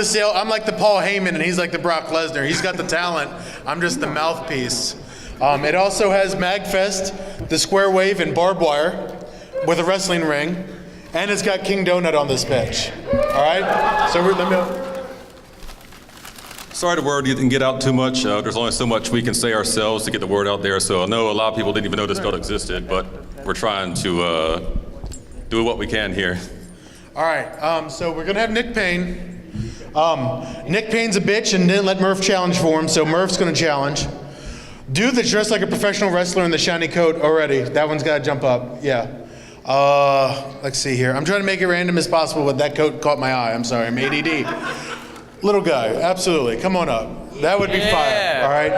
like the Paul Heyman, and he's like the Brock Lesnar. He's got the talent. I'm just the mouthpiece. It also has MAGFest, the square wave, and barbed wire with a wrestling ring. And it's got King Donut on this pitch. All right? So let me... Sorry the word didn't get out too much. There's only so much we can say ourselves to get the word out there. So I know a lot of people didn't even know this belt existed, but we're trying to do what we can here. All right. So we're going to have Nick Payne. Nick Payne's a bitch and didn't let Murph challenge for him, so Murph's going to challenge. Dude that's dressed like a professional wrestler in the shiny coat already. That one's got to jump up. Yeah. Let's see here. I'm trying to make it random as possible, but that coat caught my eye. I'm sorry, I'm ADD. Little guy, absolutely. Come on up. That would be fire. All right.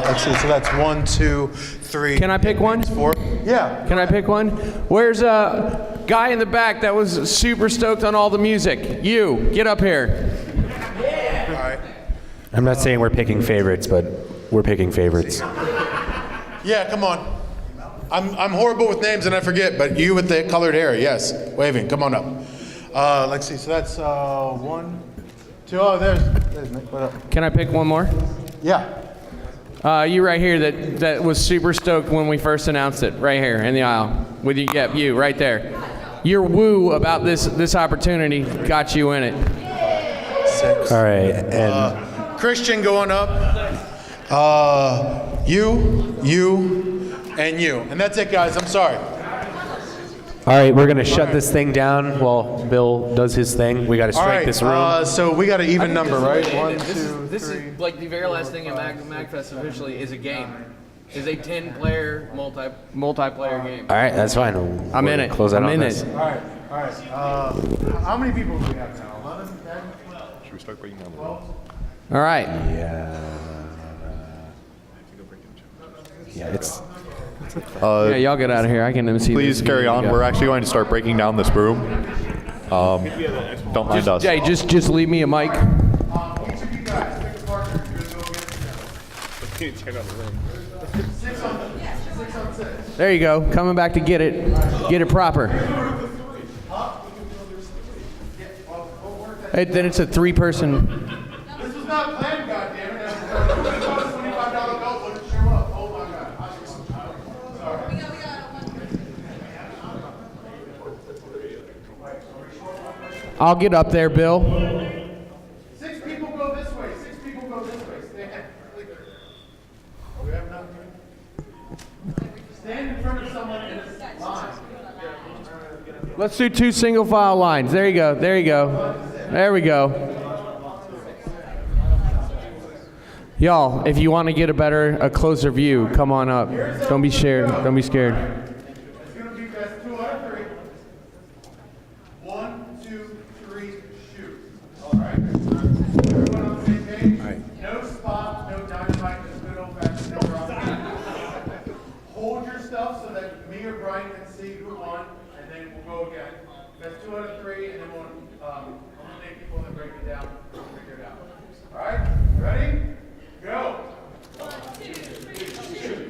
Let's see. So that's 1, 2, 3. Can I pick one? 4. Yeah. Can I pick one? Where's a guy in the back that was super stoked on all the music? You, get up here. All right. I'm not saying we're picking favorites, but we're picking favorites. Yeah, come on. I'm horrible with names and I forget, but you with the colored hair, yes. Waving, come on up. Let's see, so that's 1, 2, oh, there's Nick, what up? Can I pick one more? Yeah. You right here that was super stoked when we first announced it, right here in the aisle. With you, yep, you, right there. Your woo about this opportunity got you in it. 6. All right, and Christian going up. You, and you. And that's it, guys. I'm sorry. all right, we're gonna shut this thing down while Bill does his thing. We got to strike this room. So we got an even number, right? 1, 2, This 3. is like the very last thing at MAGFest officially is a game. Is a 10-player multiplayer game. All right, that's fine. I'm We're in gonna it. Close out I'm on in this. it. All right. How many people do we have now? 11, 10? Should we start breaking down the All right. Yeah, it's. Yeah, y'all get out of here. I can't even see. Please this. carry on. We're actually going to start breaking down this room. Don't mind us. Jay, just leave me a mic. There you go. Coming back to get it. Get it proper. Hey, then it's a 3-person. This was not planned, goddammit. $25 belt wouldn't show up. Oh my god. Sorry. I'll get up there, Bill. 6 people go this way. 6 people go this way. Stand. We have enough. Stand in front of someone in a line. Let's do 2 single file lines. There you go. There you go. There we go. Y'all, if you want to get a closer view, come on up. Don't be scared. Don't be scared. It's going to be best 2 out of 3. 1, 2, 3, shoot. All right. Everyone on the same page? All right. No spot, no dynamite, just good old-fashioned rock. Hold your stuff so that me or Brian can see who won, and then we'll go again. That's 2 out of 3, and then we'll eliminate people and break it down. We'll figure it out. All right? Ready? Go. 1, 2, 3, shoot.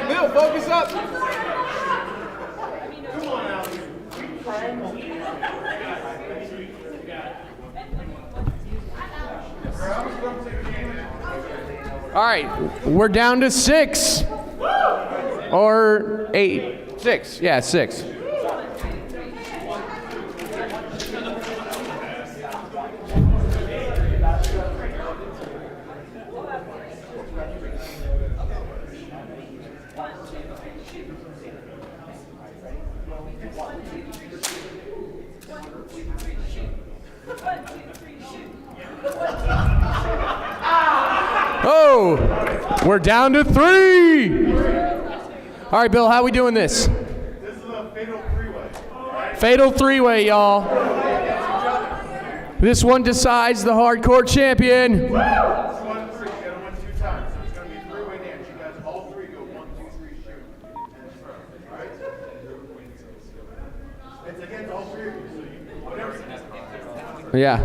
Bill, focus up. Come on, Alex. All right, we're down to 6 or 8. 6, yeah, 6. Oh, we're down to 3. All right, Bill, how we doing this? This is a fatal three-way. Fatal 3-way, y'all. This one decides the hardcore champion. It's 1-3. You gotta win 2 times. So it's gonna be a three-way dance. You guys all three go 1, 2, 3, shoot. And throw. All right? It's against all three of you, so you whatever. Yeah.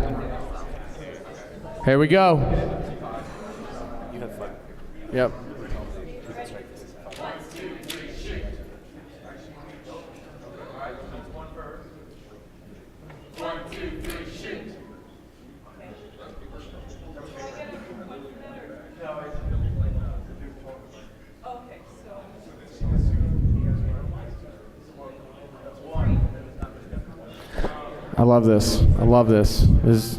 Here we go. You have fun. Yep. I love this. I love this. This is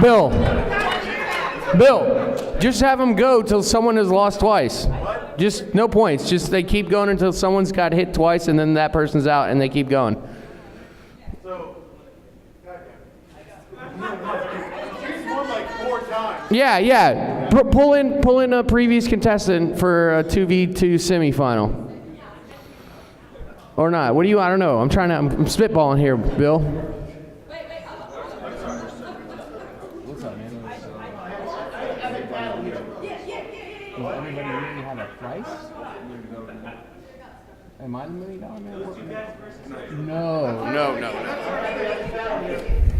Bill, just have them go till someone has lost twice. Just no points. Just they keep going until someone's got hit twice, and then that person's out, and they keep going. She's won like 4 times. Yeah. Pull in a previous contestant for a 2v2 semifinal. Or not. What do you? I don't know. I'm spitballing here, Bill. What's up, man? Will everybody really have a price? Am I the $1 million man? No.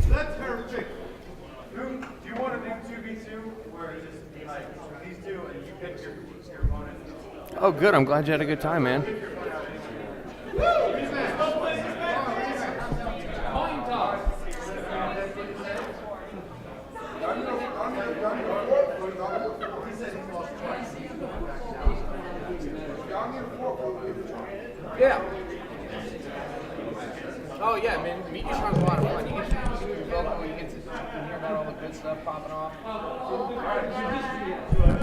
That's perfect. Do you want to do 2v2 where it's just like these two and you pick your opponent? Oh, good. I'm glad you had a good time, man. Yeah. Oh yeah, man. Meet your friends a lot of fun. You get to hear about all the good stuff popping off.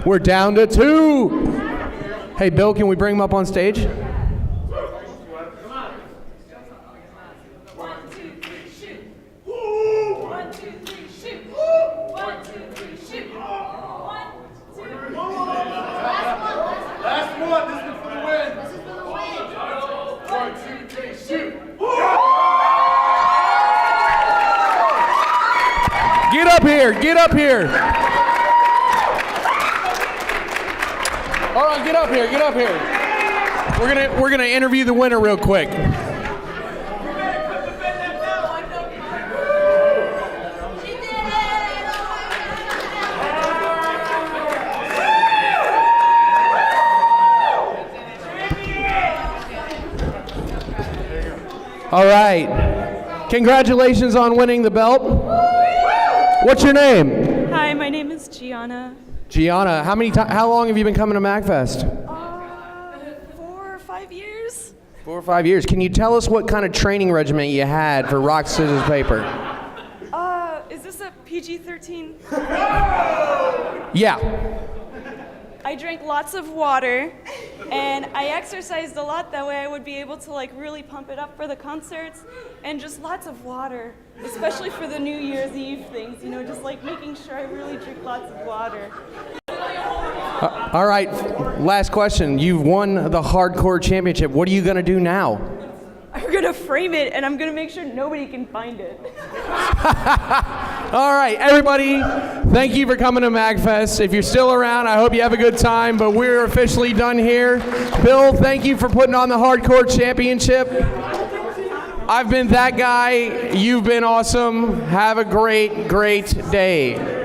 We're down to 2. Hey, Bill, can we bring him up on stage? Get up here. All right, get up here. We're gonna interview the winner real quick. All right. Congratulations on winning the belt. What's your name? Hi, my name is Gianna. Gianna, how long have you been coming to MAGFest? 4 or 5 years. 4 or 5 years. Can you tell us what kind of training regimen you had for rock, scissors, paper? Is this a PG-13? Yeah. I drank lots of water, and I exercised a lot. That way I would be able to really pump it up for the concerts, and just lots of water, especially for the New Year's Eve things, just making sure I really drink lots of water. All right, last question. You've won the hardcore championship. What are you going to do now? I'm going to frame it, and I'm going to make sure nobody can find it. All right, everybody, thank you for coming to MAGFest. If you're still around, I hope you have a good time, but we're officially done here. Bill, thank you for putting on the hardcore championship. I've been that guy. You've been awesome. Have a great, great day.